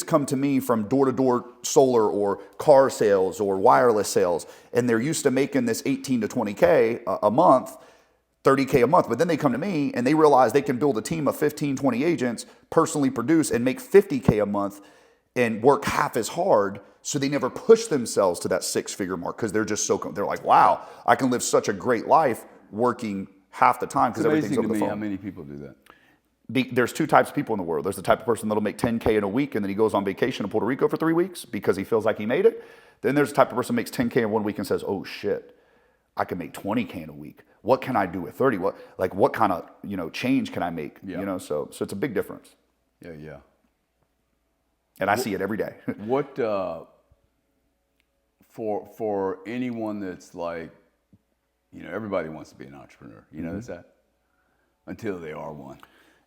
come to me from door-to-door solar or car sales or wireless sales, and they're used to making this 18 to 20K a month, 30K a month. But then they come to me and they realize they can build a team of 15, 20 agents, personally produce, and make 50K a month and work half as hard So they never push themselves to that 6-figure mark because they're just they're like, wow, I can live such a great life working half the time because everything's over the phone. How many people do that? There's 2 types of people in the world. There's the type of person that'll make 10K in a week and then he goes on vacation to Puerto Rico for 3 weeks because he feels like he made it. Then there's the type of person who makes 10K in 1 week and says, oh shit, I can make 20K in a week. What can I do with 30? What kind of, change can I make? Yeah. So it's a big difference. Yeah. And I see it every day. What, for anyone that's like, everybody wants to be an entrepreneur, is that? Until they are one.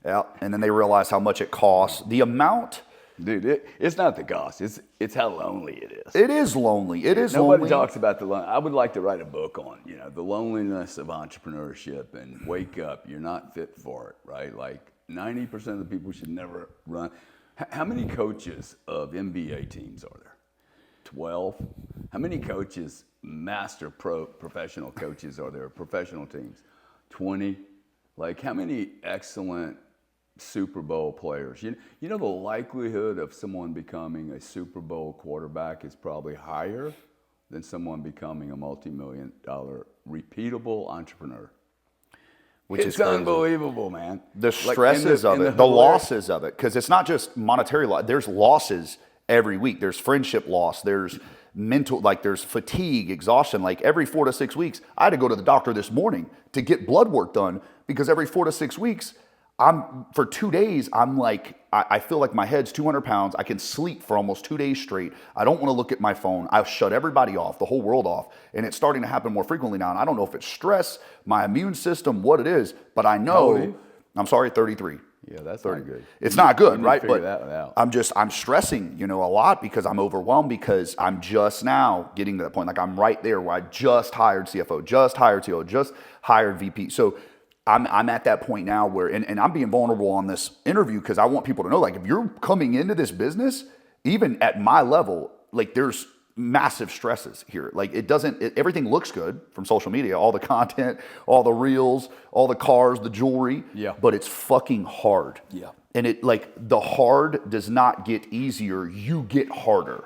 Yeah, and then they realize how much it costs. The amount, dude, it's not the cost. It's how lonely it is. It is lonely. It is Nobody lonely. talks about the I would like to write a book on, the loneliness of entrepreneurship and wake up. You're not fit for it, right? Like 90% of the people should never run. How many coaches of NBA teams are there? 12. How many coaches, professional coaches are there? Professional teams, 20. Like how many excellent Super Bowl players? You know the likelihood of someone becoming a Super Bowl quarterback is probably higher than someone becoming a multi-million-dollar repeatable entrepreneur. It's unbelievable, man. The stresses of it, the losses of it, because it's not just monetary loss. There's losses every week. There's friendship loss. There's mental, there's fatigue, exhaustion. Like every 4 to 6 weeks, I had to go to the doctor this morning to get blood work done because every 4 to 6 weeks, for 2 days, I'm like, I feel like my head's 200 pounds. I can sleep for almost 2 days straight. I don't want to look at my phone. I've shut everybody off, the whole world off. And it's starting to happen more frequently now. And I don't know if it's stress, my immune system, what it is, but I know, I'm sorry, 33. Yeah, that's not good. It's not good, right? But I'm stressing, a lot because I'm overwhelmed because I'm just now getting to that point. Like I'm right there where I just hired CFO, just hired COO, just hired VP. So I'm at that point now where, and I'm being vulnerable on this interview because I want people to know, like, if you're coming into this business, even at my level, like there's massive stresses here. Like everything looks good from social media, all the content, all the reels, all the cars, the jewelry, but it's fucking hard. Yeah. And the hard does not get easier, you get harder.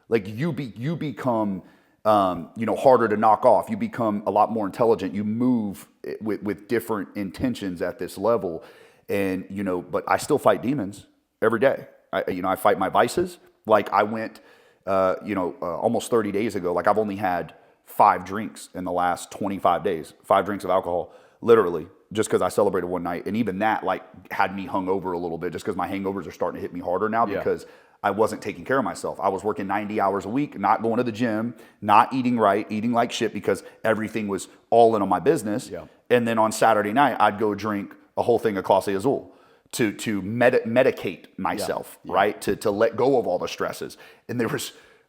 Like you become, harder to knock off. You become a lot more intelligent. You move with different intentions at this level. And, but I still fight demons every day. I fight my vices. Like I went, almost 30 days ago, like I've only had 5 drinks in the last 25 days, 5 drinks of alcohol, literally, just because I celebrated one night. And even that had me hungover a little bit just because my hangovers are starting to hit me harder now because I wasn't taking care of myself. I was working 90 hours a week, not going to the gym, not eating right, eating like shit because everything was all in on my business. Yeah. And then on Saturday night, I'd go drink a whole thing of Clase Azul to medicate myself, right? To let go of all the stresses. And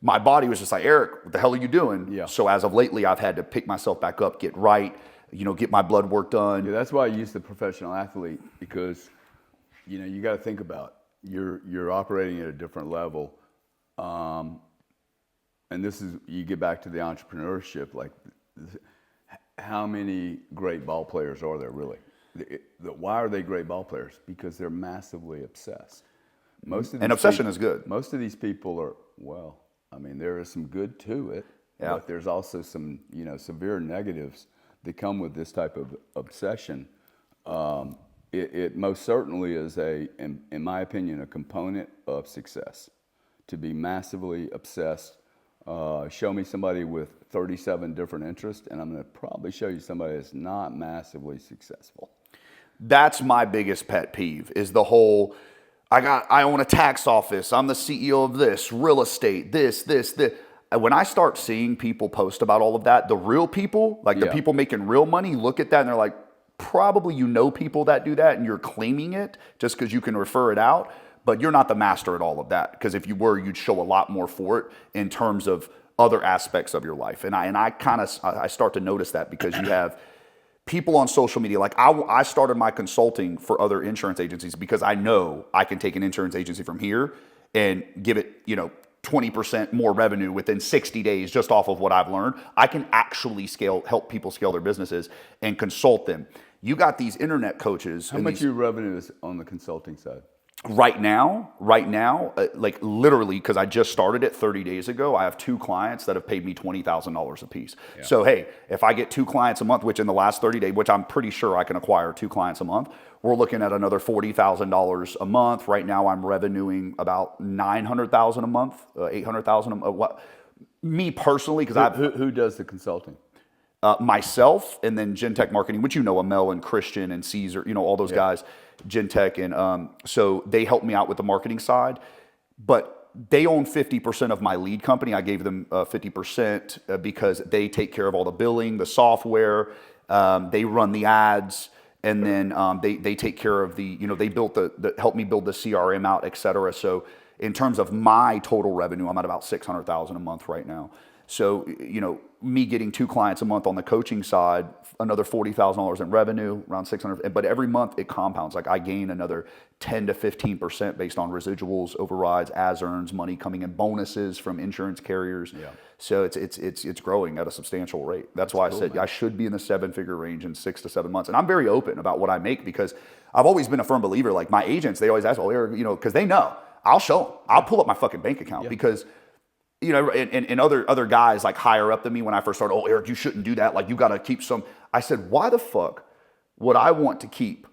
my body was just like, Eric, what the hell are you doing? Yeah. So as of lately, I've had to pick myself back up, get right, get my blood work done. Yeah, that's why I use the professional athlete because, you got to think about you're operating at a different level. And this is, you get back to the entrepreneurship, like how many great ball players are there really? Why are they great ball players? Because they're massively obsessed. And obsession is good. Most of these people are, there is some good to it, but there's also some, severe negatives that come with this type of obsession. It most certainly is in my opinion, a component of success. To be massively obsessed. Show me somebody with 37 different interests, and I'm going to probably show you somebody that's not massively successful. That's my biggest pet peeve is the whole, I own a tax office, I'm the CEO of this, real estate, this. When I start seeing people post about all of that, the real people, like the people making real money, look at that and they're like, probably people that do that and you're claiming it just because you can refer it out, but you're not the master at all of that. Because if you were, you'd show a lot more for it in terms of other aspects of your life. And I start to notice that because you have people on social media, like I started my consulting for other insurance agencies because I know I can take an insurance agency from here and give it, 20% more revenue within 60 days just off of what I've learned. I can actually help people scale their businesses and consult them. You got these internet coaches. How much your revenue is on the consulting side? Right now, like literally, because I just started it 30 days ago, I have 2 clients that have paid me $20,000 a piece. Yeah. So, hey, if I get 2 clients a month, which in the last 30 days, which I'm pretty sure I can acquire 2 clients a month, we're looking at another $40,000 a month. Right now, I'm revenuing about $900,000 a month, $800,000 a month. What? Me personally, because Who does the consulting? myself, and then Gentech Marketing, which Amel and Christian and Caesar, all those guys, Gentech, and so they help me out with the marketing side, but they own 50% of my lead company. I gave them 50% because they take care of all the billing, the software, they run the ads, and then they take care of the, they built help me build the CRM out, et cetera. So in terms of my total revenue, I'm at about $600,000 a month right now. So, me getting 2 clients a month on the coaching side, another $40,000 in revenue, around 600, but every month it compounds. Like I gain another 10 to 15% based on residuals, overrides, as earns, money coming in, bonuses from insurance carriers. Yeah. So it's growing at a substantial rate. That's why I said, man, I should be in the 7-figure range in 6 to 7 months. And I'm very open about what I make because I've always been a firm believer. Like my agents, they always ask, oh, Eric, because they know I'll show them. I'll pull up my fucking bank account because and other guys like higher up than me when I first started, oh, Eric, you shouldn't do that. Like you got to keep some. I said, why the fuck would I want to keep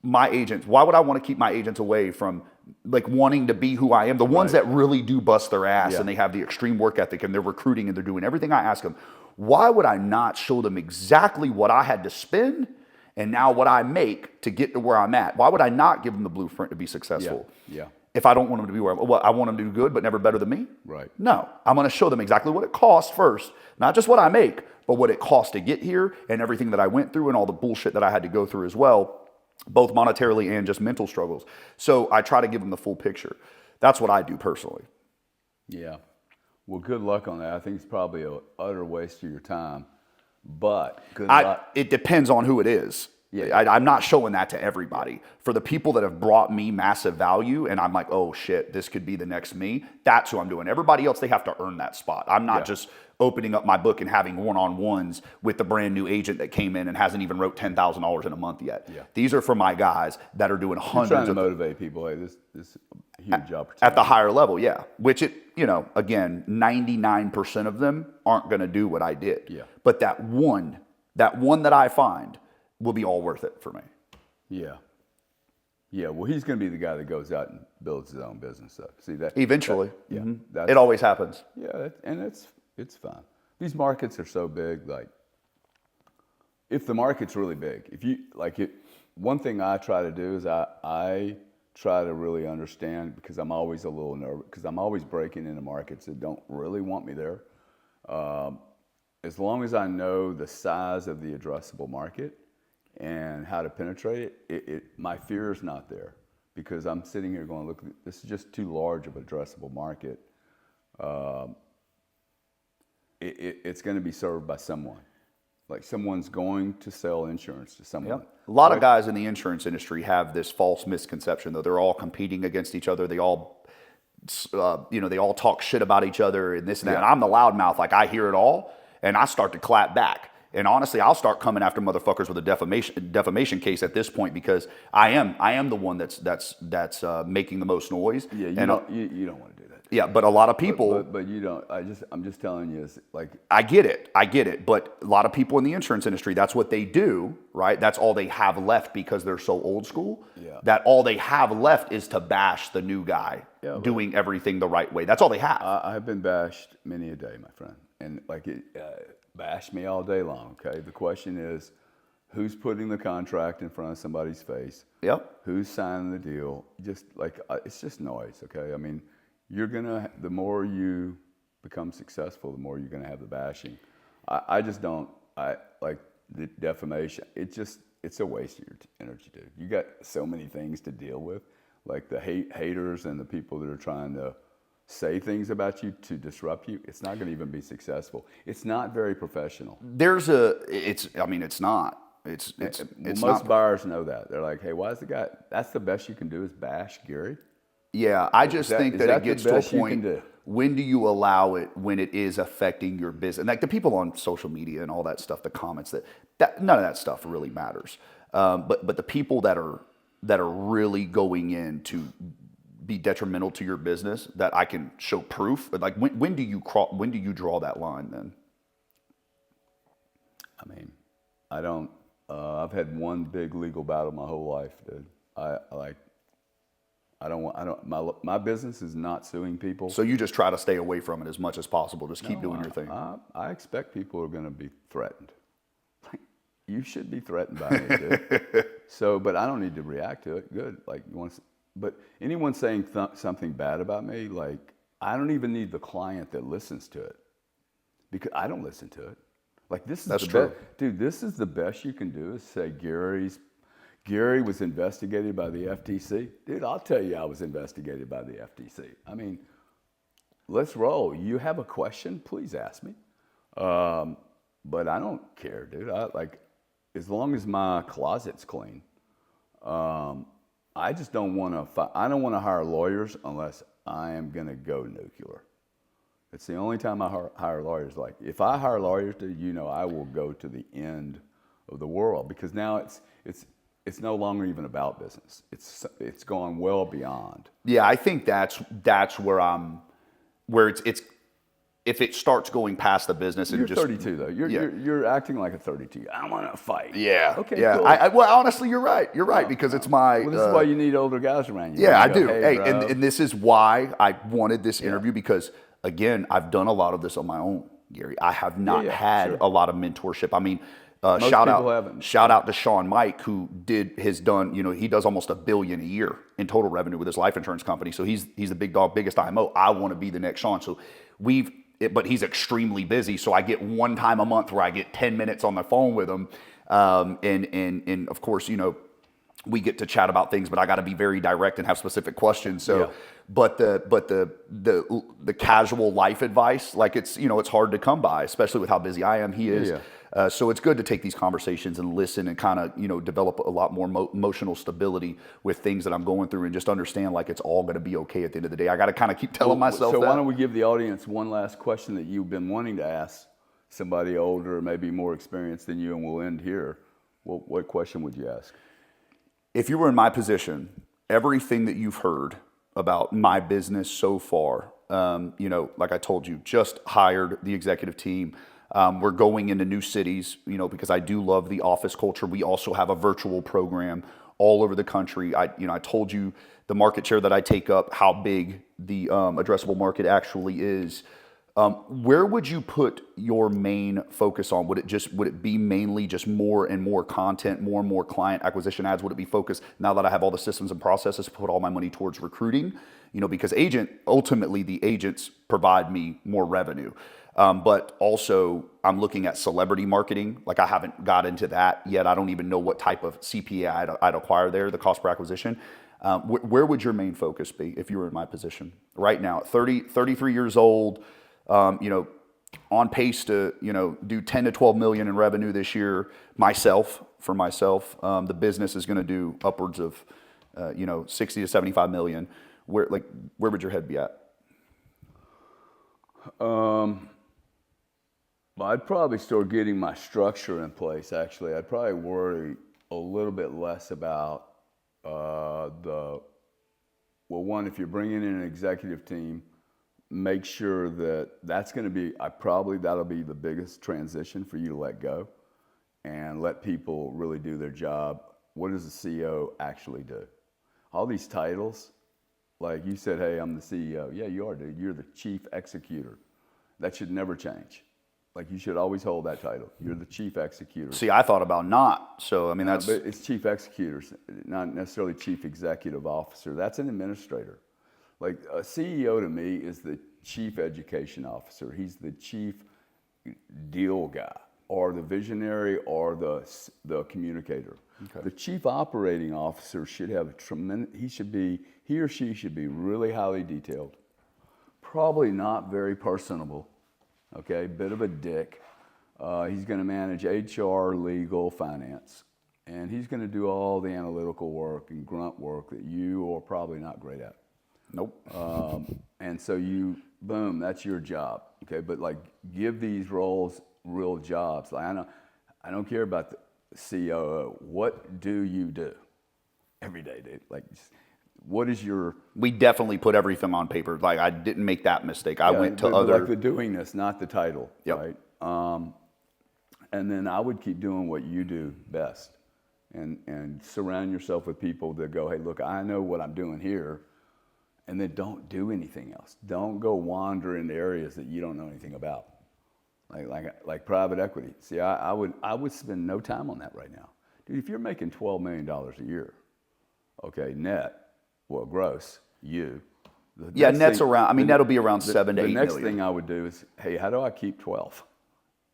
my agents? Why would I want to keep my agents away from like wanting to be who I am? The ones that really do bust their ass and they have the extreme work ethic and they're recruiting and they're doing everything I ask them. Why would I not show them exactly what I had to spend and now what I make to get to where I'm at? Why would I not give them the blueprint to be successful? Yeah. If I don't want them to be where I want them to do good, but never better than me? Right. No, I'm going to show them exactly what it costs first, not just what I make, but what it costs to get here and everything that I went through and all the bullshit that I had to go through as well, both monetarily and just mental struggles. So I try to give them the full picture. That's what I do personally. Yeah. Well, good luck on that. I think it's probably an utter waste of your time, but good luck. It depends on who it is. Yeah, I'm not showing that to everybody. For the people that have brought me massive value and I'm like, oh shit, this could be the next me, that's who I'm doing. Everybody else, they have to earn that spot. I'm not just opening up my book and having one-on-ones with the brand new agent that came in and hasn't even wrote $10,000 in a month yet. Yeah. These are for my guys that are doing hundreds. You're trying to motivate people. Hey, this huge opportunity. At the higher level, yeah. Which again, 99% of them aren't going to do what I did. Yeah. But that one that I find will be all worth it for me. Yeah. Yeah, well, he's going to be the guy that goes out and builds his own business up. See that? Eventually. It always happens. Yeah, and it's fun. These markets are so big. Like, if the market's really big, if you like it, one thing I try to do is I try to really understand because I'm always a little nervous because I'm always breaking into markets that don't really want me there. As long as I know the size of the addressable market and how to penetrate it, my fear is not there because I'm sitting here going, look, this is just too large of an addressable market. It's going to be served by someone. Like someone's going to sell insurance to someone. Yep. A lot of guys in the insurance industry have this false misconception, though. They're all competing against each other. They all, they all talk shit about each other and this and that. And I'm the loudmouth. Like I hear it all and I start to clap back. And honestly, I'll start coming after motherfuckers with a defamation case at this point because I am the one that's making the most noise. Yeah, you don't want to do that. Yeah, but a lot of people. But you don't. I'm just telling you, it's like I get it. But a lot of people in the insurance industry, that's what they do, right? That's all they have left because they're so old school. Yeah. That all they have left is to bash the new guy doing everything the right way. That's all they have. I've been bashed many a day, my friend, and like it. Bash me all day long, okay? The question is, who's putting the contract in front of somebody's face? Yep. Who's signing the deal? Just like, it's just noise, okay? I mean, the more you become successful, the more you're gonna have the bashing. I just don't, like the defamation, it's a waste of your energy, dude. You got so many things to deal with, like the haters and the people that are trying to say things about you to disrupt you. It's not going to even be successful. It's not very professional. It's not. Most buyers know that. They're like, hey, why is the guy, that's the best you can do is bash Gary? Yeah, I just think that it gets to a point, when do you allow it when it is affecting your business? Like the people on social media and all that stuff, the comments, that none of that stuff really matters. But the people that are that are really going in to be detrimental to your business that I can show proof? Like when do you draw that line then? I mean, I don't. I've had one big legal battle my whole life, dude. My business is not suing people. So you just try to stay away from it as much as possible. Just keep doing your thing. I expect people are going to be threatened. Like, you should be threatened by me, dude. So, but I don't need to react to it. Good. Like, but anyone saying something bad about me, like, I don't even need the client that listens to it, because I don't listen to it. Like, this is That's true. Dude, this is the best you can do, is say Gary was investigated by the FTC. Dude, I'll tell you I was investigated by the FTC. I mean, let's roll. You have a question, please ask me. But I don't care, dude. As long as my closet's clean. I just don't want to. I don't want to hire lawyers unless I am going to go nuclear. It's the only time I hire lawyers. Like, if I hire lawyers, dude, I will go to the end of the world, because now it's no longer even about business. It's gone well beyond. Yeah, I think that's where it's if it starts going past the business and You're just 32 though. You're acting like a 32. I want to fight. Yeah. Okay. Yeah. Cool. Well, honestly, you're right. You're right, because it's my. Well, this is why you need older guys around you. Yeah, I go, do. Hey, and this is why I wanted this interview, because again, I've done a lot of this on my own, Gary. I have not had a lot of mentorship. I mean, shout out to Sean Mike, who he does almost $1 billion a year in total revenue with his life insurance company. So he's the big dog, biggest IMO. I want to be the next Sean. So but he's extremely busy. So I get one time a month where I get 10 minutes on the phone with him. And of course, we get to chat about things, but I got to be very direct and have specific questions. So, but the casual life advice, like it's hard to come by, especially with how busy I am. He is. So it's good to take these conversations and listen and kind of, develop a lot more emotional stability with things that I'm going through, and just understand like it's all going to be okay at the end of the day. I got to kind of keep telling myself that. So why don't we give the audience one last question that you've been wanting to ask somebody older, maybe more experienced than you, and we'll end here. What question would you ask? If you were in my position, everything that you've heard about my business so far, like I told you, just hired the executive team. We're going into new cities, because I do love the office culture. We also have a virtual program all over the country. I told you the market share that I take up, how big the addressable market actually is. Where would you put your main focus on? Would it be mainly just more and more content, more and more client acquisition ads? Would it be focused, now that I have all the systems and processes, to put all my money towards recruiting? Because ultimately the agents provide me more revenue. But also I'm looking at celebrity marketing. Like, I haven't got into that yet. I don't even know what type of CPA I'd acquire there, the cost per acquisition. Where would your main focus be if you were in my position right now at 33 years old? On pace to, do 10 to 12 million in revenue this year. For myself, the business is going to do upwards of, 60 to 75 million. Where would your head be at? I'd probably start getting my structure in place, actually. I'd probably worry a little bit less about one, if you're bringing in an executive team, make sure that'll be the biggest transition for you to let go and let people really do their job. What does the CEO actually do? All these titles, like you said, hey, I'm the CEO. Yeah, you are, dude. You're the chief executor. That should never change. Like, you should always hold that title. You're the chief executor. See, I thought about not. So, I mean, that's... But it's chief executors, not necessarily chief executive officer. That's an administrator. Like, a CEO to me is the chief education officer. He's the chief deal guy, or the visionary, or the communicator. Okay. The chief operating officer should have a tremendous... He or she should be really highly detailed. Probably not very personable. Okay, bit of a dick. He's going to manage HR, legal, finance, and he's going to do all the analytical work and grunt work that you are probably not great at. Nope. And so boom, that's your job. Okay, but like, give these roles real jobs. Like, I don't care about the COO. What do you do? every day, dude. Like, what is your... We definitely put everything on paper. Like, I didn't make that mistake. I went to but other... like the doingness, not the title, right? And then I would keep doing what you do best, and surround yourself with people that go, hey, look, I know what I'm doing here, and then don't do anything else. Don't go wander into areas that you don't know anything about, like private equity. See, I would spend no time on that right now, dude. If you're making $12 million a year, okay, net, well, gross, net's around. I mean, net'll be around 7 to 8 million. The next million. thing I would do is, hey, how do I keep 12?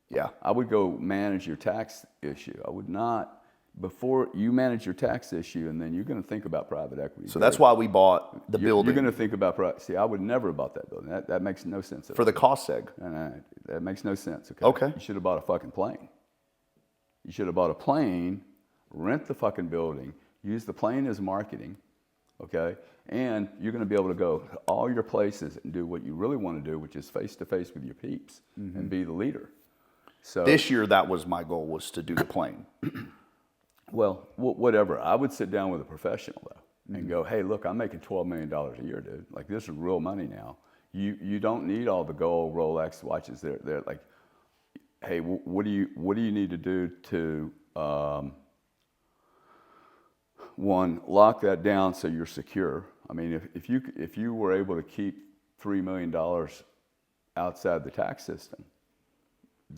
Yeah. I would go manage your tax issue. I would not, before you manage your tax issue, and then you're going to think about private equity. So that's why we bought the building. You're going to think about see, I would never have bought that building. That makes no sense. For the cost seg. That makes no sense. Okay. You should have bought a fucking plane. You should have bought a plane, rent the fucking building, use the plane as marketing, okay? And you're going to be able to go to all your places and do what you really want to do, which is face to face with your peeps and be the leader. So This year, that was my goal, was to do the plane. well, whatever. I would sit down with a professional though and go, hey, look, I'm making $12 million a year, dude. Like, this is real money now. You don't need all the gold Rolex watches. They're like, hey, what do you need to do to one, lock that down so you're secure. I mean, if you were able to keep $3 million outside the tax system,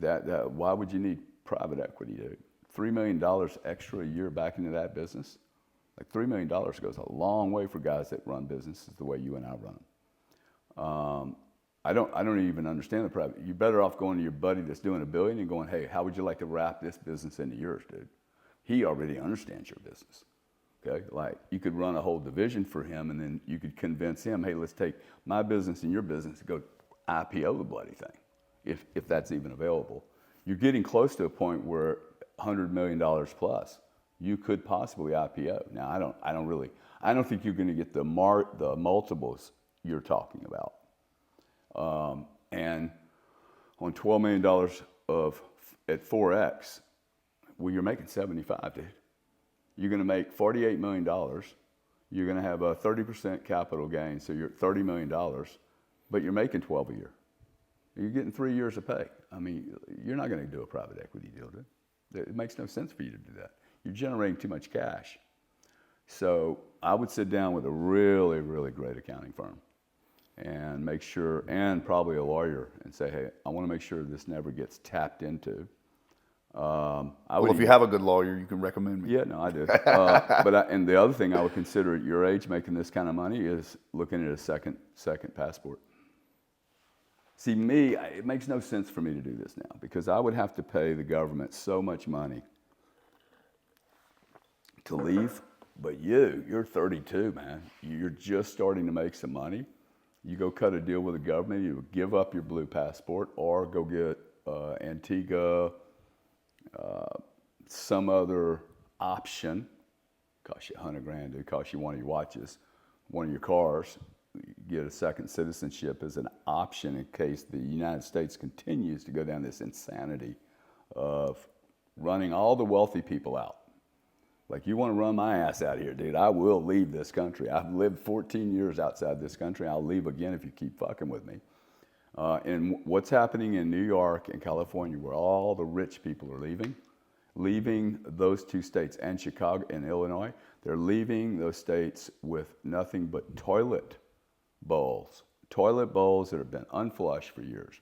that why would you need private equity, dude? $3 million extra a year back into that business, like $3 million goes a long way for guys that run businesses the way you and I run them. I don't even understand the private. You're better off going to your buddy that's doing $1 billion and going, hey, how would you like to wrap this business into yours, dude? He already understands your business. Okay, like you could run a whole division for him, and then you could convince him, hey, let's take my business and your business and go IPO the bloody thing, if that's even available. You're getting close to a point where $100 million plus, you could possibly IPO. Now, I don't think you're going to get the multiples you're talking about. And on $12 million at 4X, well, you're making 75, dude. You're going to make $48 million. You're going to have a 30% capital gain, so you're at $30 million, but you're making 12 a year. You're getting 3 years of pay. I mean, you're not going to do a private equity deal, dude. It makes no sense for you to do that. You're generating too much cash. So I would sit down with a really, really great accounting firm and make sure, and probably a lawyer, and say, hey, I want to make sure this never gets tapped into. If you have a good lawyer, you can recommend me. Yeah, no, I do. And the other thing I would consider at your age making this kind of money is looking at a second passport. See, it makes no sense for me to do this now because I would have to pay the government so much money to leave. But you're 32, man. You're just starting to make some money. You go cut a deal with the government, you give up your blue passport or go get Antigua, some other option. Cost you $100,000, it cost you one of your watches, one of your cars. You get a second citizenship as an option in case the United States continues to go down this insanity of running all the wealthy people out. Like, you want to run my ass out of here, dude, I will leave this country. I've lived 14 years outside this country. I'll leave again if you keep fucking with me. And what's happening in New York and California, where all the rich people are leaving those two states, and Chicago and Illinois, they're leaving those states with nothing but toilet bowls that have been unflushed for years.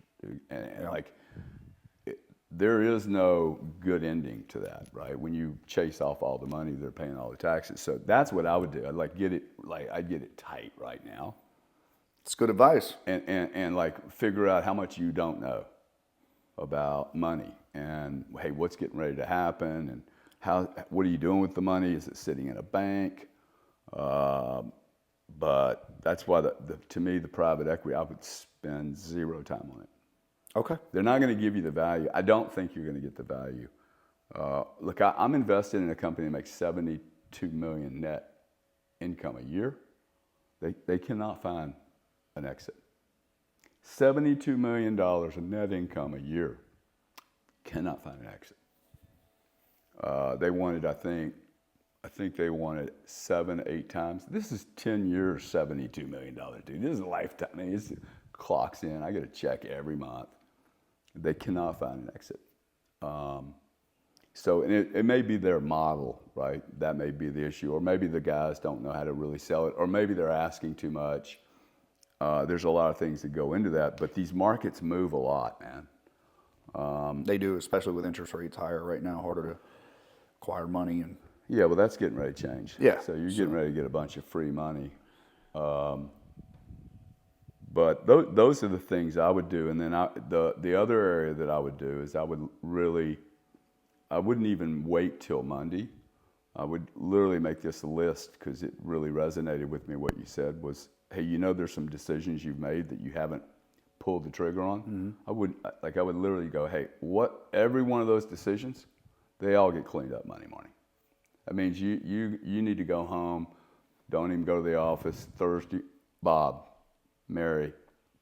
There is no good ending to that, right? When you chase off all the money, they're paying all the taxes. So that's what I would do. I'd get it tight right now. It's good advice. And figure out how much you don't know about money, and hey, what's getting ready to happen, and what are you doing with the money? Is it sitting in a bank? But that's why to me, the private equity, I would spend zero time on it. Okay. They're not going to give you the value. I don't think you're going to get the value. Look, I'm invested in a company that makes $72 million net income a year. They cannot find an exit. $72 million in net income a year. Cannot find an exit. They wanted, I think, I think they won it 7, 8 times. This is 10 years, $72 million, dude. This is a lifetime. I mean, it clocks in. I get a check every month. They cannot find an exit. So and it may be their model, right? That may be the issue. Or maybe the guys don't know how to really sell it. Or maybe they're asking too much. There's a lot of things that go into that. But these markets move a lot, man. They do, especially with interest rates higher right now, harder to acquire money. And Yeah, well, that's getting ready to change. Yeah. So you're getting ready to get a bunch of free money. But those are the things I would do. And then the other area that I would do is I wouldn't even wait till Monday. I would literally make this a list because it really resonated with me. What you said was, hey, there's some decisions you've made that you haven't pulled the trigger on. I would literally go, hey, every one of those decisions, they all get cleaned up Monday morning. That means you need to go home. Don't even go to the office. Thursday, Bob, Mary,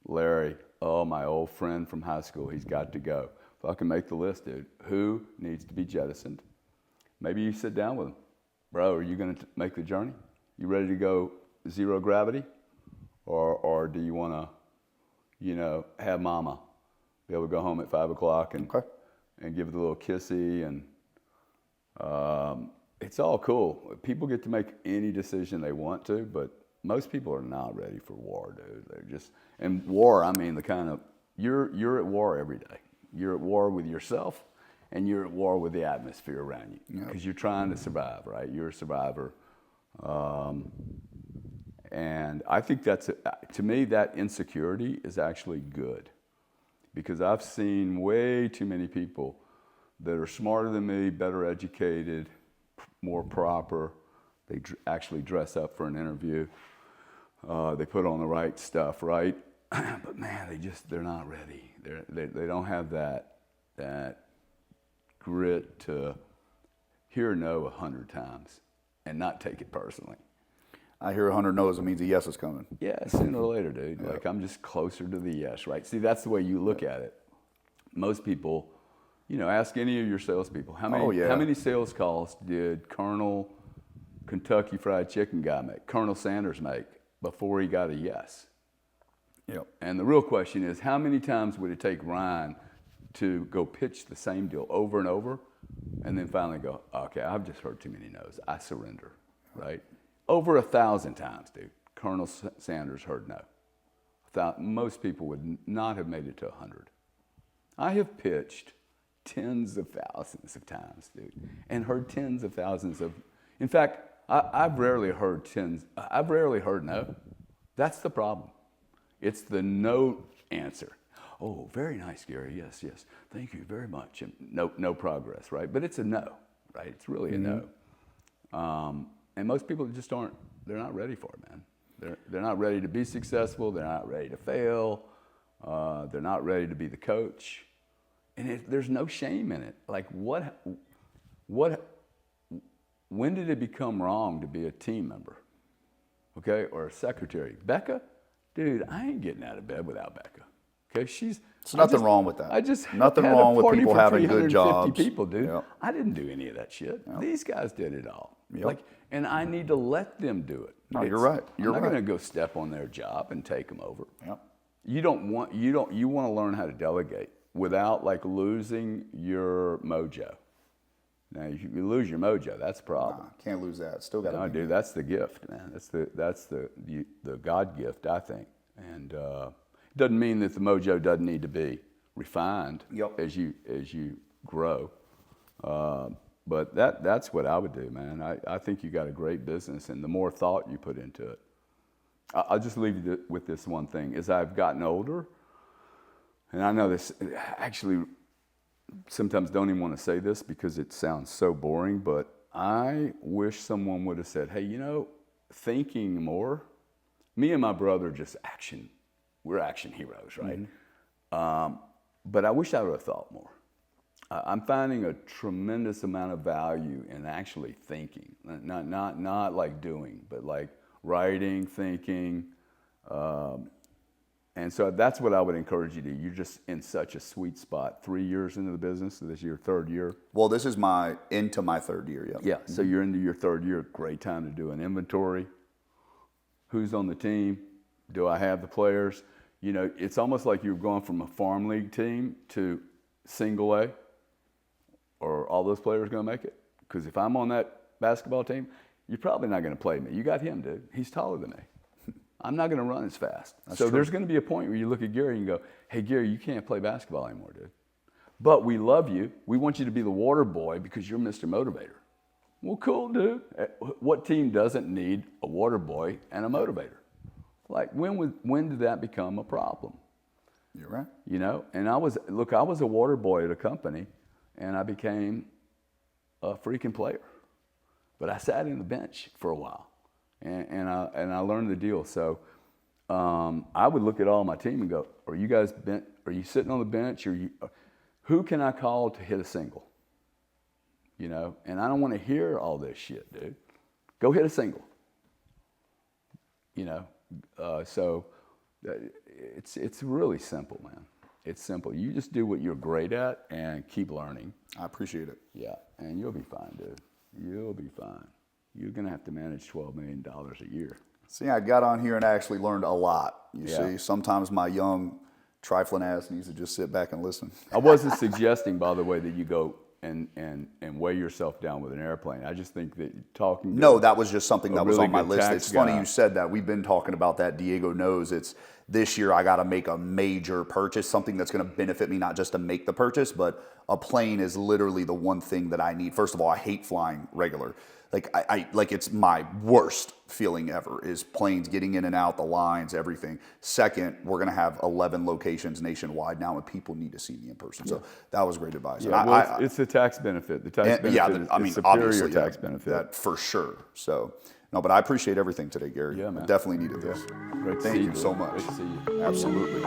Larry, my old friend from high school, he's got to go. If I can make the list, dude, who needs to be jettisoned? Maybe you sit down with them. Bro, are you going to make the journey? You ready to go zero gravity? Or do you want to, have mama be able to go home at 5 o'clock and give it a little kissy and it's all cool. People get to make any decision they want to, but most people are not ready for war, dude. They're just, and war, I mean, the kind of, you're at war every day. You're at war with yourself, and you're at war with the atmosphere around you because you're trying to survive, right? You're a survivor. And I think to me, that insecurity is actually good because I've seen way too many people that are smarter than me, better educated, more proper. They actually dress up for an interview. They put on the right stuff, right? But man, they're not ready. They don't have that grit to hear no 100 times and not take it personally. I hear 100 no's, it means a yes is coming. Yeah, sooner or later, dude. Yeah. Like I'm just closer to the yes, right? See, that's the way you look at it. Most people, ask any of your salespeople, how many sales calls did Colonel Kentucky Fried Chicken guy make, Colonel Sanders make before he got a yes? Yep. And the real question is, how many times would it take Ryan to go pitch the same deal over and over and then finally go, okay, I've just heard too many no's. I surrender, right? Over 1,000 times, dude, Colonel Sanders heard no. Most people would not have made it to 100. I have pitched tens of thousands of times, dude, and heard tens of thousands of, in fact, I've rarely heard no. That's the problem. It's the no answer. Oh, very nice, Gary. Yes, yes. Thank you very much. And no progress, right? But it's a no, right? It's really a no. And most people just they're not ready for it, man. They're not ready to be successful. They're not ready to fail. They're not ready to be the coach. And there's no shame in it. Like when did it become wrong to be a team member? Okay, or a secretary? Becca? Dude, I ain't getting out of bed without Becca. Okay, there's nothing wrong with that. I just nothing had wrong a with people having good 350 jobs. people, dude. Yep. I didn't do any of that shit. Yep. These guys did it all. Yep. And I need to let them do it. No, you're right. I'm not going to go step on their job and take them over. Yep. You want to learn how to delegate without losing your mojo. Now, if you lose your mojo, that's a problem. Can't lose that. Still got to. No, dude, that's the gift, man. That's the God gift, I think. And it doesn't mean that the mojo doesn't need to be refined as you grow. But that's what I would do, man. I think you got a great business, and the more thought you put into it. I'll just leave you with this one thing. As I've gotten older, and I know this actually sometimes don't even want to say this because it sounds so boring, but I wish someone would have said, hey, thinking more. Me and my brother we're action heroes, right? Mm-hmm. But I wish I would have thought more. I'm finding a tremendous amount of value in actually thinking, not like doing, but like writing, thinking, And so that's what I would encourage you to do. You're just in such a sweet spot. 3 years into the business, so this is your third year. Well, this is into my third year, yeah. Yeah, so you're into your third year. Great time to do an inventory. Who's on the team? Do I have the players? You know, it's almost like you're going from a farm league team to single A. Are all those players going to make it? Because if I'm on that basketball team, you're probably not going to play me. You got him, dude. He's taller than me. I'm not going to run as fast. So there's going to be a point where you look at Gary and go, hey, Gary, you can't play basketball anymore, dude. But we love you. We want you to be the water boy because you're Mr. Motivator. Well, cool, dude. What team doesn't need a water boy and a motivator? Like, when did that become a problem? You're right. You know, and I was a water boy at a company, and I became a freaking player. But I sat in the bench for a while. And I learned the deal. So I would look at all my team and go, are you sitting on the bench? Who can I call to hit a single? You know, and I don't want to hear all this shit, dude. Go hit a single. You know, so it's really simple, man. It's simple. You just do what you're great at and keep learning. I appreciate it. Yeah, and you'll be fine, dude. You'll be fine. You're going to have to manage $12 million a year. See, I got on here and actually learned a lot. You Yeah. see, sometimes my young trifling ass needs to just sit back and listen. I wasn't suggesting, by the way, that you go and weigh yourself down with an airplane. I just think that talking to No, that was just something that was really on my good list. tax It's funny guy. you said that. We've been talking about that. Diego knows it's this year I got to make a major purchase, something that's going to benefit me, not just to make the purchase, but a plane is literally the one thing that I need. First of all, I hate flying regular. Like I like it's my worst feeling ever is planes getting in and out, the lines, everything. Second, we're going to have 11 locations nationwide now, and people need to see me in person. So that was great advice. Yeah, And well, it's the tax benefit. The tax benefit is superior obviously, tax yeah, benefit. that for sure. So, no, but I appreciate everything today, Gary. Yeah, man. I definitely needed this. Great to Thank see you dude. so much. Great to see you. Absolutely.